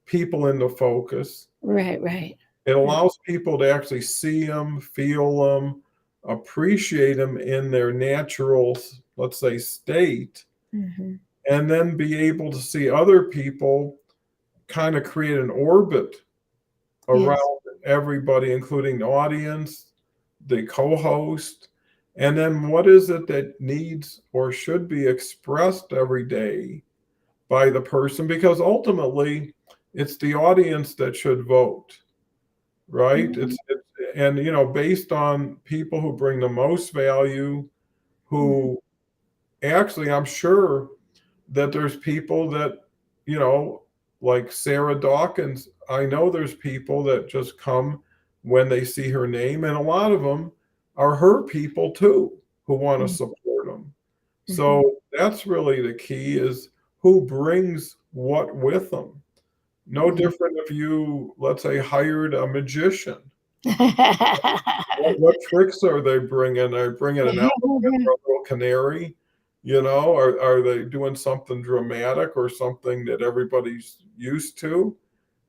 people into focus. Right. It allows people to actually see them, feel them, appreciate them in their natural, let's say, state, Mhm. and then be able to see other people kind of create an orbit around Yes. everybody, including the audience, the co-host, and then what is it that needs or should be expressed every day by the person, because ultimately it's the audience that should vote, right? Mhm. And based on people who bring the most value, Mhm. who actually, I'm sure that there's people that, you know, like Sarah Dawkins, I know there's people that just come when they see her name, and a lot of them are her people too, who want to Mhm. support them. Mhm. So that's really the key, is who brings what with them. No Mhm. different if you, let's say, hired a magician. What tricks are they bringing? Are they bringing an elephant or a little canary? Are they doing something dramatic or something that everybody's used to?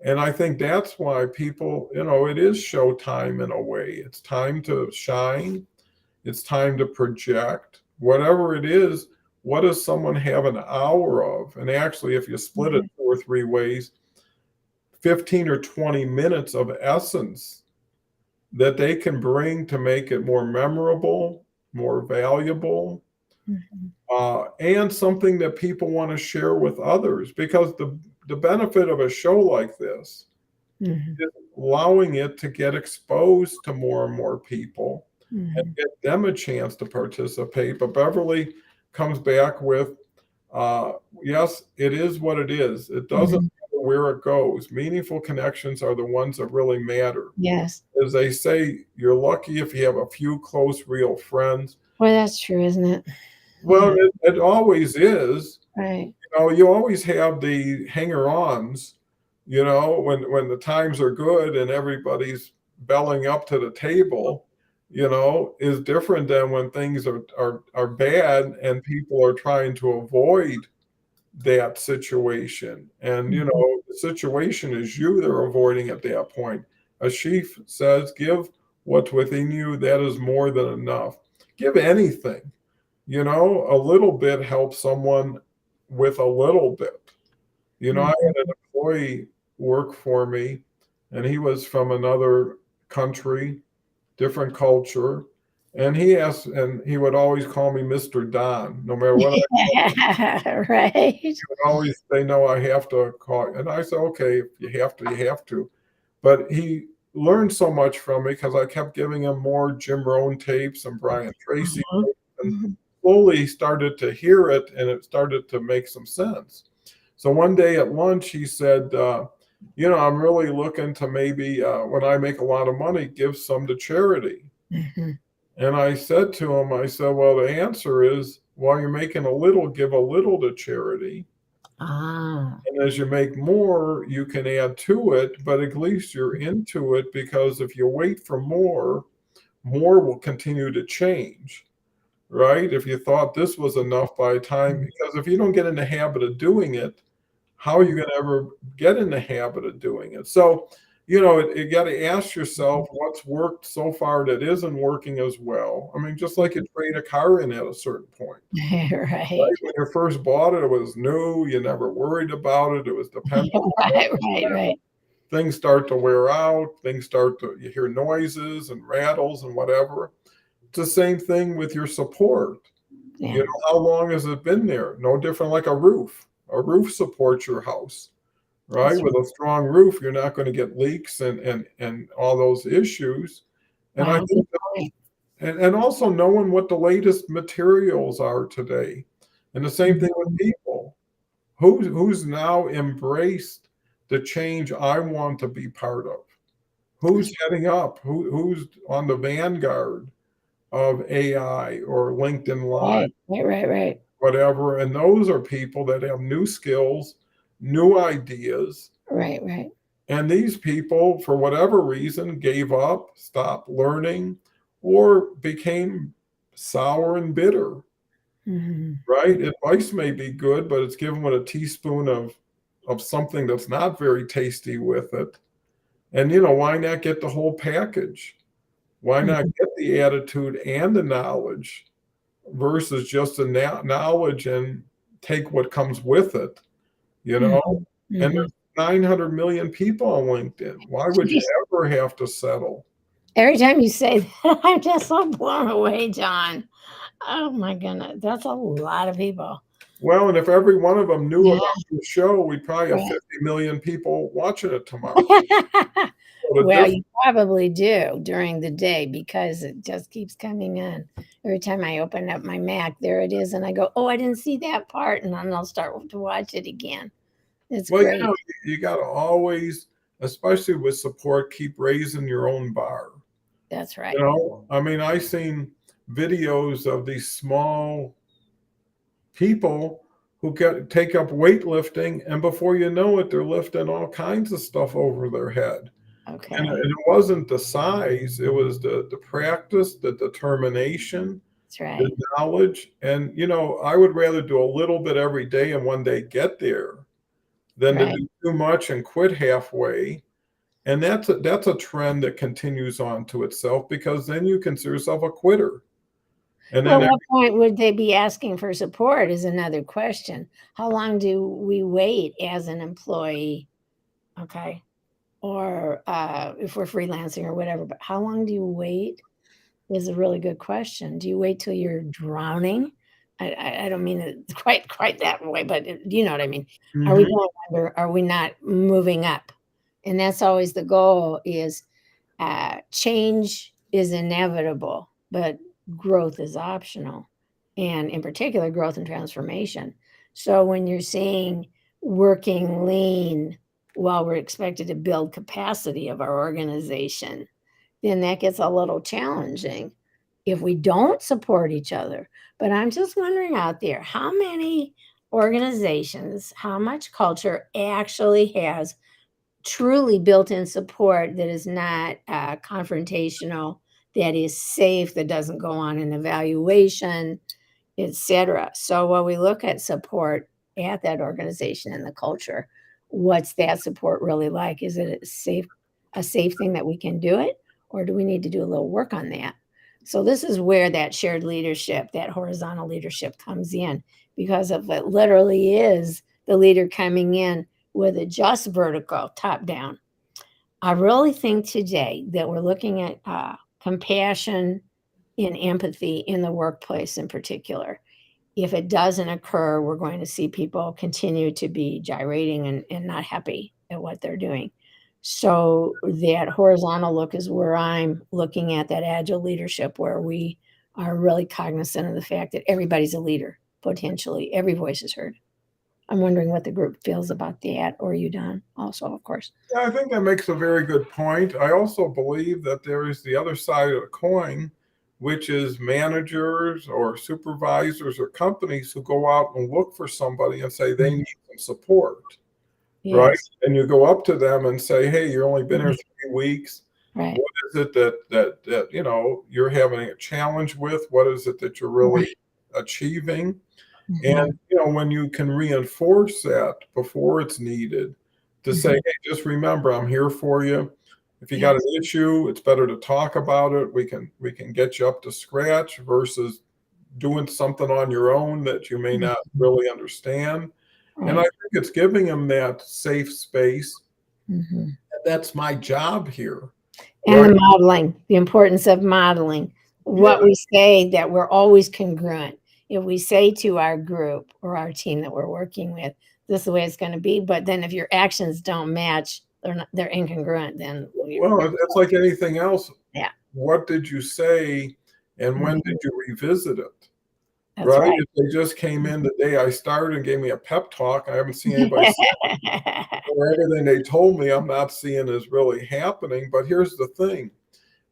And I think that's why people, it is showtime in a way. It's time to shine. It's time to project. Whatever it is, what does someone have an hour of? And actually, if you split it Mhm. 2 or 3 ways, 15 or 20 minutes of essence that they can bring to make it more memorable, more valuable. Mhm. and something that people want to share with others. Because the benefit of a show like this Mhm. is allowing it to get exposed to more and more people and Mhm. get them a chance to participate. But Beverly comes back with, yes, it is what it is. It doesn't Mhm. matter where it goes. Meaningful connections are the ones that really matter. Yes. As they say, you're lucky if you have a few close, real friends. Well, that's true, isn't it? Well, Yeah. it always is. Right. You always have the hanger-ons, when the times are good and everybody's belling up to the table, is different than when things are bad and people are trying to avoid that situation. And, Mhm. the situation is you they're avoiding at that point. A sheaf says, give what's within you, that is more than enough. Give anything. A little bit helps someone with a little bit. I had an Mhm. employee work for me, and he was from another country, different culture. And he would always call me Mr. Don, no matter what Right. would always they know I have to call. And I said, okay, if you have to, you have to. But he learned so much from me because I kept giving him more Jim Rohn tapes and Brian Tracy Mhm. tapes, and Mhm. slowly he started to hear it and it started to make some sense. So one day at lunch, he said, I'm really looking to maybe, when I make a lot of money, give some to charity. Mhm. And I said to him, I said, well, the answer is while you're making a little, give a little to charity. Ah. And as you make more, you can add to it, but at least you're into it because if you wait for more will continue to change, right? If you thought this was enough by the time, because if you don't get in the habit of doing it, how are you going to ever get in the habit of doing it? So, you got to ask yourself what's worked so far that isn't working as well. I mean, just like you trade a car in at a certain point. Right. Right? When you first bought it, it was new. You never worried about it. It was dependable. Right, right, right. Things start to wear out. You hear noises and rattles and whatever. It's the same thing with your support. Yeah. How long has it been there? No different like a roof. A roof supports your house, right? That's With a strong roof, you're not going to get leaks and all those issues. And I wow. Good think, point. and also knowing what the latest materials are today. And the same thing with Mhm. people. Who's now embraced the change I want to be part of? Who's heading up? Who's on the vanguard of AI or LinkedIn Live, Right, right, right, right. whatever? And those are people that have new skills, new ideas. Right, right. And these people, for whatever reason, gave up, stopped learning, or became sour and bitter, Mhm. right? Advice may be good, but it's given with a teaspoon of something that's not very tasty with it. And why not get the whole package? Why not Mhm. get the attitude and the knowledge versus just the knowledge and take what comes with it, you know? Mhm. And Mhm. there's 900 million people on LinkedIn. Why would you Jeez. ever have to settle? Every time you say that, I'm just so blown away, John. Oh my goodness. That's a lot of people. Well, and if every one of them knew Yeah. about the show, we'd probably have Right. 50 million people watching it tomorrow. So the Well, difference, you probably do during the day because it just keeps coming in. Every time I open up my Mac, there it is, and I go, "Oh, I didn't see that part," and then I'll start to watch it again. It's well, great. you got to always, especially with support, keep raising your own bar. That's right. I mean, I seen videos of these small people who take up weightlifting, and before you know it, they're lifting all kinds of stuff over their head. And Okay. it wasn't the size; it was the practice, the determination, That's the right. knowledge. And I would rather do a little bit every day and one day get there than to Right. do too much and quit halfway. And that's a trend that continues on to itself because then you consider yourself a quitter. And then Well, what point would they be asking for support is another question. How long do we wait as an employee? Okay. Or if we're freelancing or whatever, but how long do you wait is a really good question. Do you wait till you're drowning I don't mean it quite that way, but you know what I mean. Are we Mhm. going under? Are we not moving up? And that's always the goal is change is inevitable, but growth is optional. And in particular, growth and transformation. So when you're seeing working lean while we're expected to build capacity of our organization, then that gets a little challenging if we don't support each other. But I'm just wondering out there, how many organizations, how much culture actually has truly built-in support that is not confrontational, that is safe, that doesn't go on an evaluation, etc. So when we look at support at that organization and the culture, what's that support really like? Is it a safe thing that we can do it, or do we need to do a little work on that? So this is where that shared leadership, that horizontal leadership comes in, because if it literally is the leader coming in with a just vertical top down, I really think today that we're looking at compassion and empathy in the workplace in particular. If it doesn't occur, we're going to see people continue to be gyrating and not happy at what they're doing. So that horizontal look is where I'm looking at that agile leadership, where we are really cognizant of the fact that everybody's a leader, potentially. Every voice is heard. I'm wondering what the group feels about that, or you, Don, also, of course. Yeah, I think that makes a very good point. I also believe that there is the other side of the coin, which is managers or supervisors or companies who go out and look for somebody and say they need some support, right? Yes. And you go up to them and say, "Hey, you've only been here Mhm. 3 weeks. Right. What is it that you're having a challenge with? What is it that you're Right. really achieving?" Mhm. And when you can reinforce that before it's needed, to say, Mhm. "Hey, just remember, I'm here for you. If you got an Yes. issue, it's better to talk about it. We can get you up to scratch versus doing something on your own that you may not Mhm. really understand." And I Right. think it's giving them that safe space. Mhm. That's my job here, And right? the modeling, the importance of modeling. Yeah. What we say, that we're always congruent. If we say to our group or our team that we're working with, this is the way it's going to be, but then if your actions don't match, they're incongruent, then Well, it's like anything else. yeah. What did you say, and when Mhm. did you revisit it? That's Right? right. If they just came in the day I started and gave me a pep talk, I haven't seen anybody or everything they told me I'm not seeing is really happening. But here's the thing.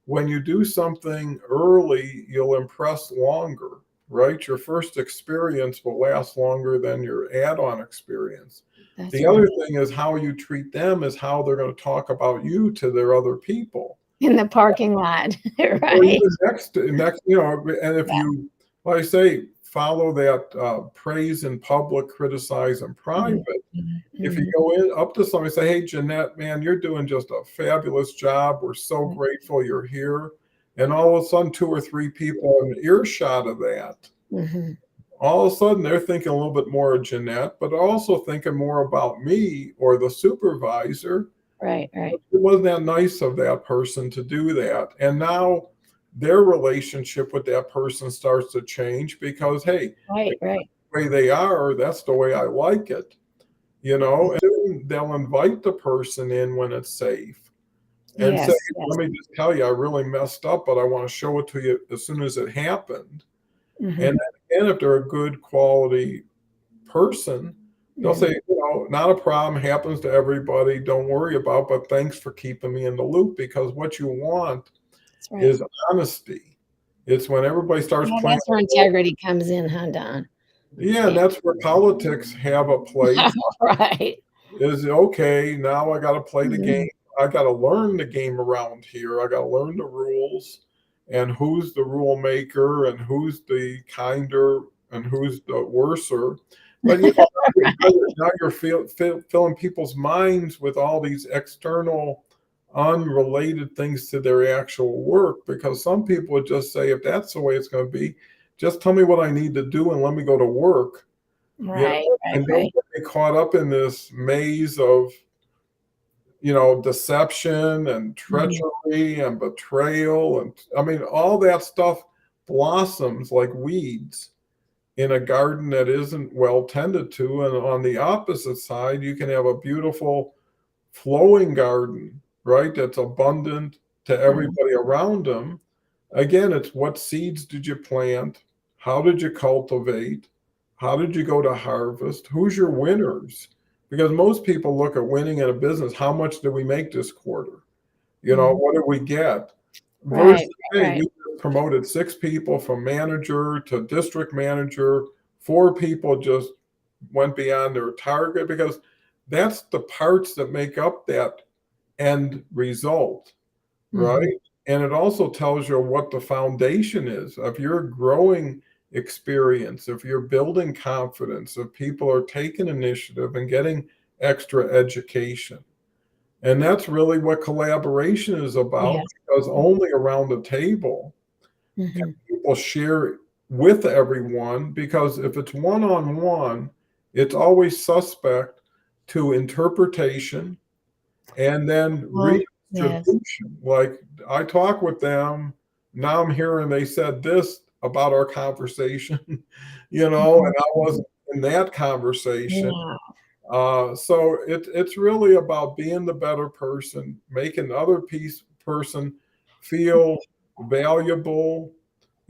When you do something early, you'll impress longer, right? Your first experience will last longer than your add-on experience. That's The right. other thing is how you treat them is how they're going to talk about you to their other people. In the parking lot, Or right? even next, and if Yeah. you, like I say, follow that praise in public, criticize in Mhm. private. Mhm. If you Mhm. go in up to somebody and say, "Hey, Jeanette, man, you're doing just a fabulous job. We're so Right. grateful you're here," and all of a sudden, two or three people in earshot of that, Mhm. all of a sudden they're thinking a little bit more of Jeanette, but also thinking more about me or the supervisor. Right, right, It wasn't that nice of that person to do that. And now their relationship with that person starts to change because, hey, the right, right. way they are, that's the way I like it, and then they'll invite the person in when it's safe and say, Yes, yes. "Let me just tell you, I really messed up, but I want to show it to you as soon as it happened." And Mhm. then again, if they're a good quality person, they'll say, Mhm. "Not a problem, happens to everybody, don't worry about, but thanks for keeping me in the loop," because what you want That's right. is honesty. It's when everybody starts Well, playing that's where integrity comes in, huh, Don? yeah, and Yeah. that's where politics have a place, Right. is, "Okay, now I gotta play the game. Mhm. I gotta learn the game around here. I gotta learn the rules and who's the rule maker and who's the kinder and who's the worser." But, now you're filling people's minds with all these external, unrelated things to their actual work, because some people would just say, "If that's the way it's gonna be, just tell me what I need to do and let me go to work," Right, right, and don't right. get caught up in this maze of, deception and Mhm. treachery and betrayal. And I mean, all that stuff blossoms like weeds. in a garden that isn't well tended to. And on the opposite side, you can have a beautiful flowing garden, right? That's abundant to everybody around them. Again, it's what seeds did you plant? How did you cultivate? How did you go to harvest? Who's your winners? Because most people look at winning in a business. How much did we make this quarter? What did we get? Versus, hey, you promoted 6 people from manager to district manager. 4 people just went beyond their target, because that's the parts that make up that end result, right? And it also tells you what the foundation is of your growing experience, if you're building confidence, if people are taking initiative and getting extra education. And that's really what collaboration is about, because only around the table can people share with everyone, because if it's one-on-one, it's always suspect to interpretation and then redistribution. Like, I talk with them, now I'm hearing they said this about our conversation, and I wasn't in that conversation. So it's really about being the better person, making the other person feel valuable.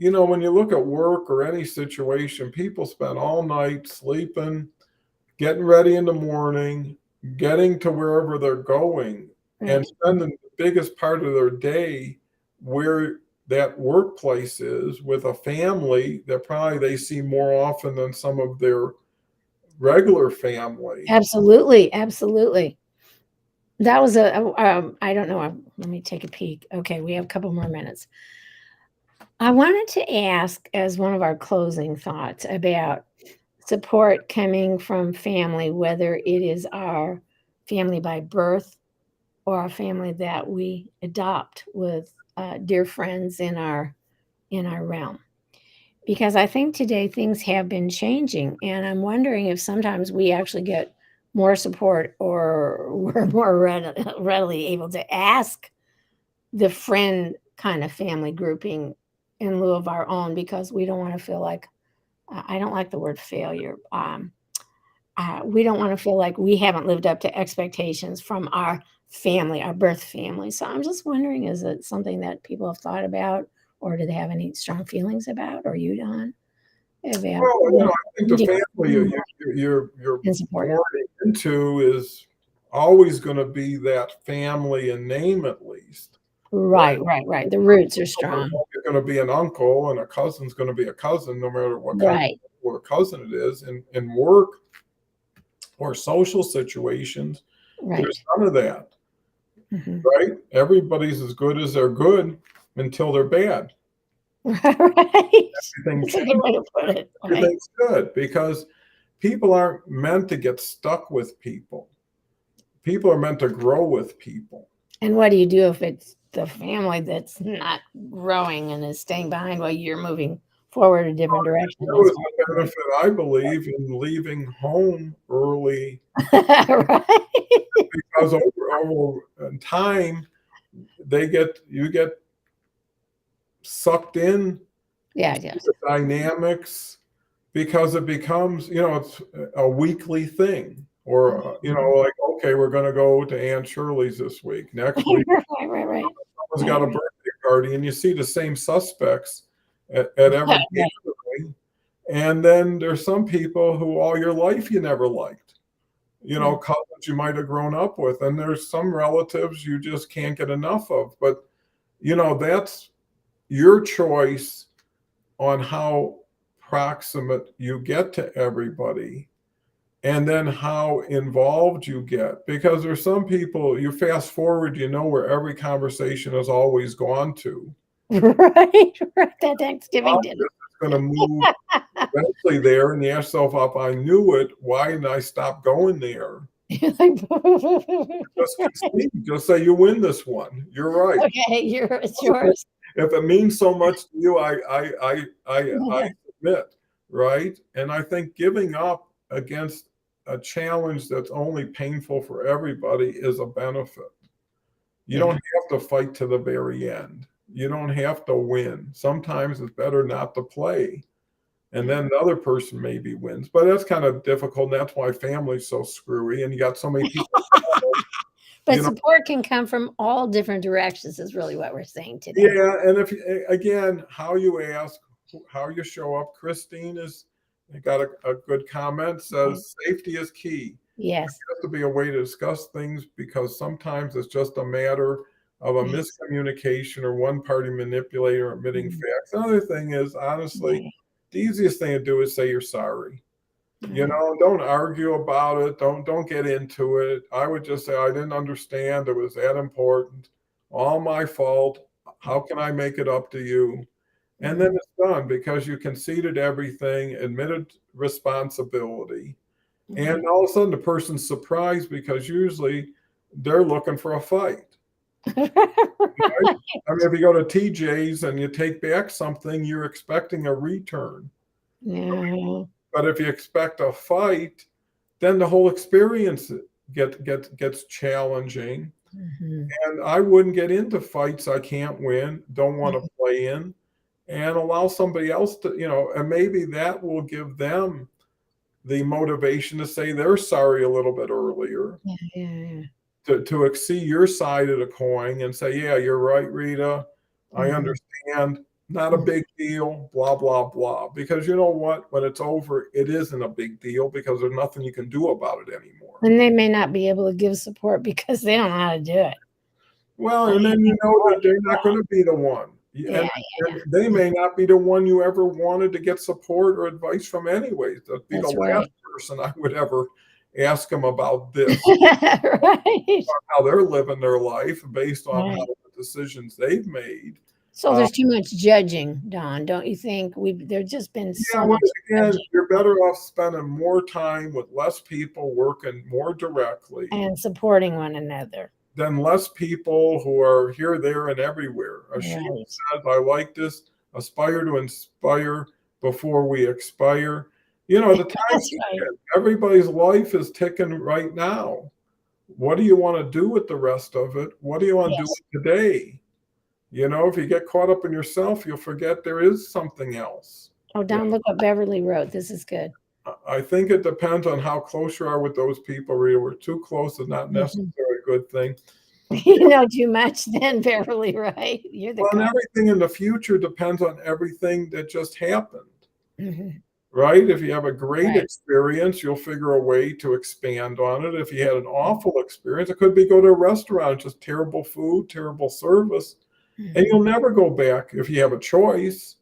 When you look at work or any situation, people spend all night sleeping, getting ready in the morning, getting to wherever they're going, and spending the biggest part of their day where that workplace is, with a family that probably they see more often than some of their regular family. Absolutely. That was I don't know. Let me take a peek. Okay, we have a couple more minutes. I wanted to ask, as one of our closing thoughts, about support coming from family, whether it is our family by birth or our family that we adopt with dear friends in our realm. Because I think today things have been changing, and I'm wondering if sometimes we actually get more support, or we're more readily able to ask the friend kind of family grouping in lieu of our own, because we don't want to feel like, I don't like the word failure. We don't want to feel like we haven't lived up to expectations from our family, our birth family. So I'm just wondering, is it something that people have thought about, or do they have any strong feelings about, or you, Don? Well, I think the family you're born into is always going to be that family in name, at least. Right. The roots are strong. You're going to be an uncle, and a cousin's going to be a cousin, no matter what kind of cousin it is. In work or social situations, there's none of that. Right? Everybody's as good as they're good until they're bad. Everything's good, because people aren't meant to get stuck with people. People are meant to grow with people. And what do you do if it's the family that's not growing and is staying behind while you're moving forward a different direction? There was a benefit, I believe, in leaving home early. Because over time, you get sucked in the dynamics, because it becomes, it's a weekly thing, or like, okay, we're going to go to Aunt Shirley's this week. Next week, someone's got a birthday party, and you see the same suspects at every gathering. And then there's some people who all your life you never liked, cousins you might have grown up with, and there's some relatives you just can't get enough of. But that's your choice on how proximate you get to everybody, and then how involved you get. Because there's some people, you fast forward, where every conversation has always gone to. Right. That Thanksgiving dinner. It's going to move eventually there, and you ask yourself, if I knew it, why didn't I stop going there? Just say you win this one. You're right. Okay, it's yours. If it means so much to you, I submit, right? And I think giving up against a challenge that's only painful for everybody is a benefit. You don't have to fight to the very end. You don't have to win. Sometimes it's better not to play. and then the other person maybe wins. But that's kind of difficult. And that's why family's so screwy. And you got so many people, But you know, support can come from all different directions, is really what we're saying today. yeah. And if again, how you ask, how you show up. Christine is got a good comment, says safety is key. Yes. There has to be a way to discuss things because sometimes it's just a matter of a Yes. miscommunication or one party manipulating or omitting facts. Another thing is, honestly, the easiest thing to do is say you're sorry. You know, don't argue about it. Don't get into it. I would just say I didn't understand. It was that important. All my fault. How can I make it up to you? And then it's done because you conceded everything, admitted responsibility. And all of a sudden the person's surprised because usually they're looking for a fight. Right? I mean, if you go to TJ's and you take back something, you're expecting a return. Yeah. But if you expect a fight, then the whole experience gets challenging. And I wouldn't get into fights I can't win, don't want to play in, and allow somebody else to, you know, and maybe that will give them the motivation to say they're sorry a little bit earlier. To see your side of the coin and say, yeah, you're right, Rita. I understand. Not a big deal, blah, blah, blah. Because you know what? When it's over, it isn't a big deal because there's nothing you can do about it anymore. And they may not be able to give support because they don't know how to do it. Well, and then you know that they're not going to be the one. And they may not be the one you ever wanted to get support or advice from anyways. That'd be the last person I would ever ask them about this. Right. How they're living their life based on how the decisions they've made. So there's too much judging, Don, don't you think? There's just been so much again, you're better off spending more time with less people, working more directly, and supporting one another. Than less people who are here, there, and everywhere. She says, I like this, aspire to inspire before we expire. You know, the time everybody's life is ticking right now. What do you want to do with the rest of it? What do you want to do with today? You know, if you get caught up in yourself, you'll forget there is something else. Oh, Don, look what Beverly wrote. This is good. I think it depends on how close you are with those people. We're too close is not necessarily a good thing. You know too much then, Beverly, right? You're the and everything in the future depends on everything that just happened. Right? If you have a great experience, you'll figure a way to expand on it. If you had an awful experience, it could be go to a restaurant, just terrible food, terrible service. And you'll never go back if you have a choice,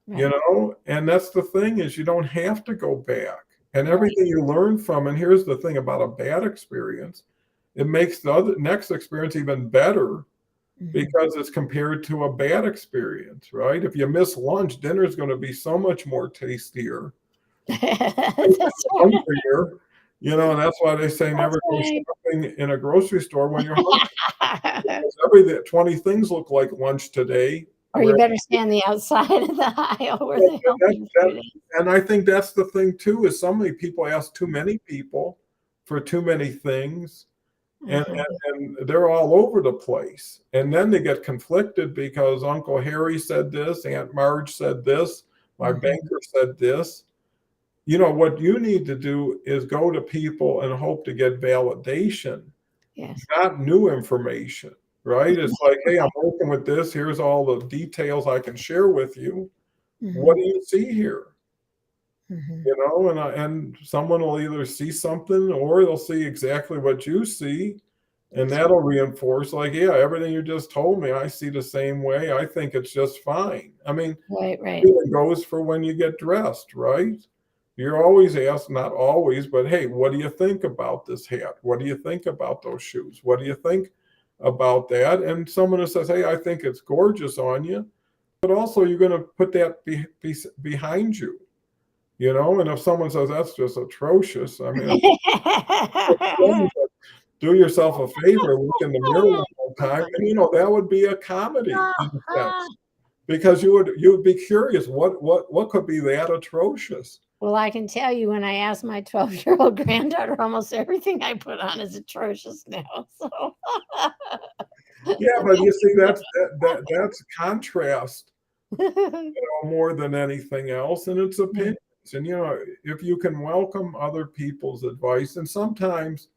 you know, and that's the thing is you don't have to go back and everything you learn from. And here's the thing about a bad experience. It makes the next experience even better because it's compared to a bad experience, right? If you miss lunch, dinner is going to be so much more tastier. Hungrier, you know, and that's why they say never go shopping in a grocery store when you're hungry. Because 20 things look like lunch today. Or you better stay on the outside of the aisle where and I think that's the thing too, is so many people ask too many people for too many things. And they're all over the place. And then they get conflicted because Uncle Harry said this, Aunt Marge said this, my banker said this. You know, what you need to do is go to people and hope to get validation, not new information, right? It's like, hey, I'm working with this. Here's all the details I can share with you. What do you see here? You know, and someone will either see something or they'll see exactly what you see. And that'll reinforce like, yeah, everything you just told me, I see the same way. I think it's just fine. I mean, it goes for when you get dressed, right? You're always asked, not always, but hey, what do you think about this hat? What do you think about those shoes? What do you think about that? And someone who says, hey, I think it's gorgeous on you, but also you're going to put that behind you. You know, and if someone says that's just atrocious, I mean, do yourself a favor, look in the mirror one more time, and you know that would be a comedy in a sense, because you would be curious what could be that atrocious. Well, I can tell you when I asked my 12-year-old granddaughter, almost everything I put on is atrocious now. So yeah, but you see that's contrast more than anything else, and it's Mm, opinions. And if you can welcome other people's advice, and sometimes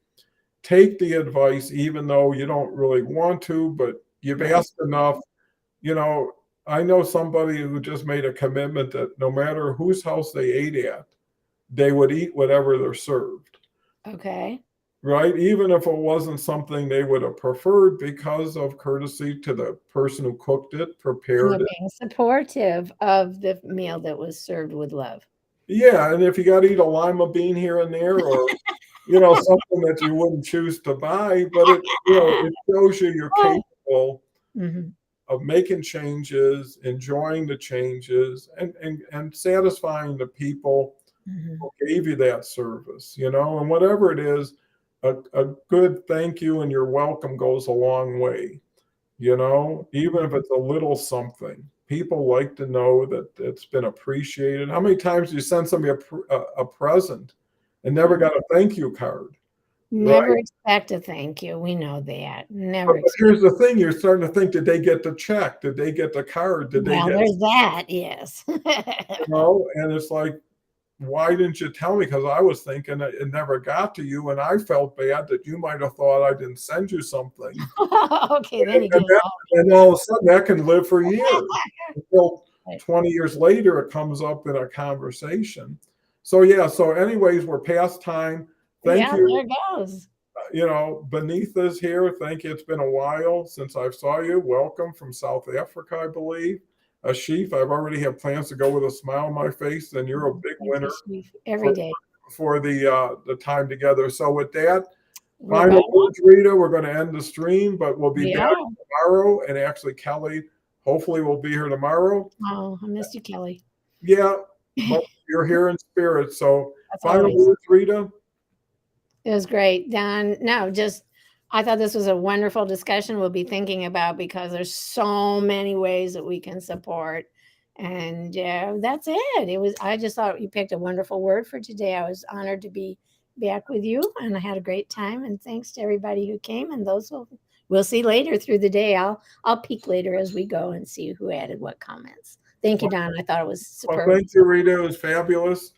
take the advice even though you don't really want to, but you've right. asked enough. You know, I know somebody who just made a commitment that no matter whose house they ate at, they would eat whatever they're served, Okay. right? Even if it wasn't something they would have preferred because of courtesy to the person who cooked it, And they're prepared it. being supportive of the meal that was served with love. Yeah, and if you got to eat a lima bean here and there, or something that you wouldn't choose to buy, but it shows you're Oh. capable Mhm, of making changes, enjoying the changes, and satisfying the people mhm, who gave you that service, and whatever it is, a good thank you and your welcome goes a long way, even if mhm. it's a little something. People like to know that it's been appreciated. How many times do you send somebody a present and never Mhm. got a thank you card, Never right? expect a thank you. We know that. But Never expect. here's the thing, you're starting to think, did they get the check? Did they get the card? Did they Well, get, there's that, yes. and it's like, why didn't you tell me? Because I was thinking that it never got to you, and I felt bad that you might have thought I didn't send you something. Okay, then you get And, it that, all and all of a sudden, that can live for years until right. 20 years later it comes up in a conversation. So, yeah, so, anyways, we're past time. Thank Yeah, you. there it goes. Beneath is here. Thank you. It's been a while since I saw you. Welcome from South Africa, I believe. Ashif, I've already have plans to go with a smile on my face, and you're a big Thank you, winner Chief. Every for day. the time together. So with that, We're final back. words, Rita. We're going to end the stream, but we'll be We back are. tomorrow. And actually, Kelly, hopefully, will be here tomorrow. Oh, I missed you, Kelly. Yeah, but you're here in spirit. So That's final always. words, Rita. It was great, Don. No, just I thought this was a wonderful discussion we'll be thinking about because there's so many ways that we can support. And that's it. I just thought you picked a wonderful word for today. I was honored to be back with you and I had a great time. And thanks to everybody who came and those we'll see later through the day. I'll peek later as we go and see who added what comments. Thank you, Don. I thought it was Well, superb. thank you, Rita. It was fabulous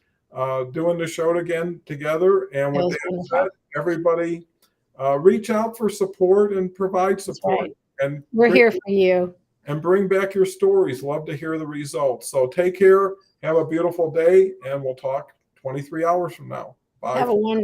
doing the show again together. And It with was that said, wonderful. everybody reach out for support and provide That's support, right. and We're here for you. bring back your stories. Love to hear the results. So take care. Have a beautiful day, and we'll talk 23 hours from now. Bye. Have a wonderful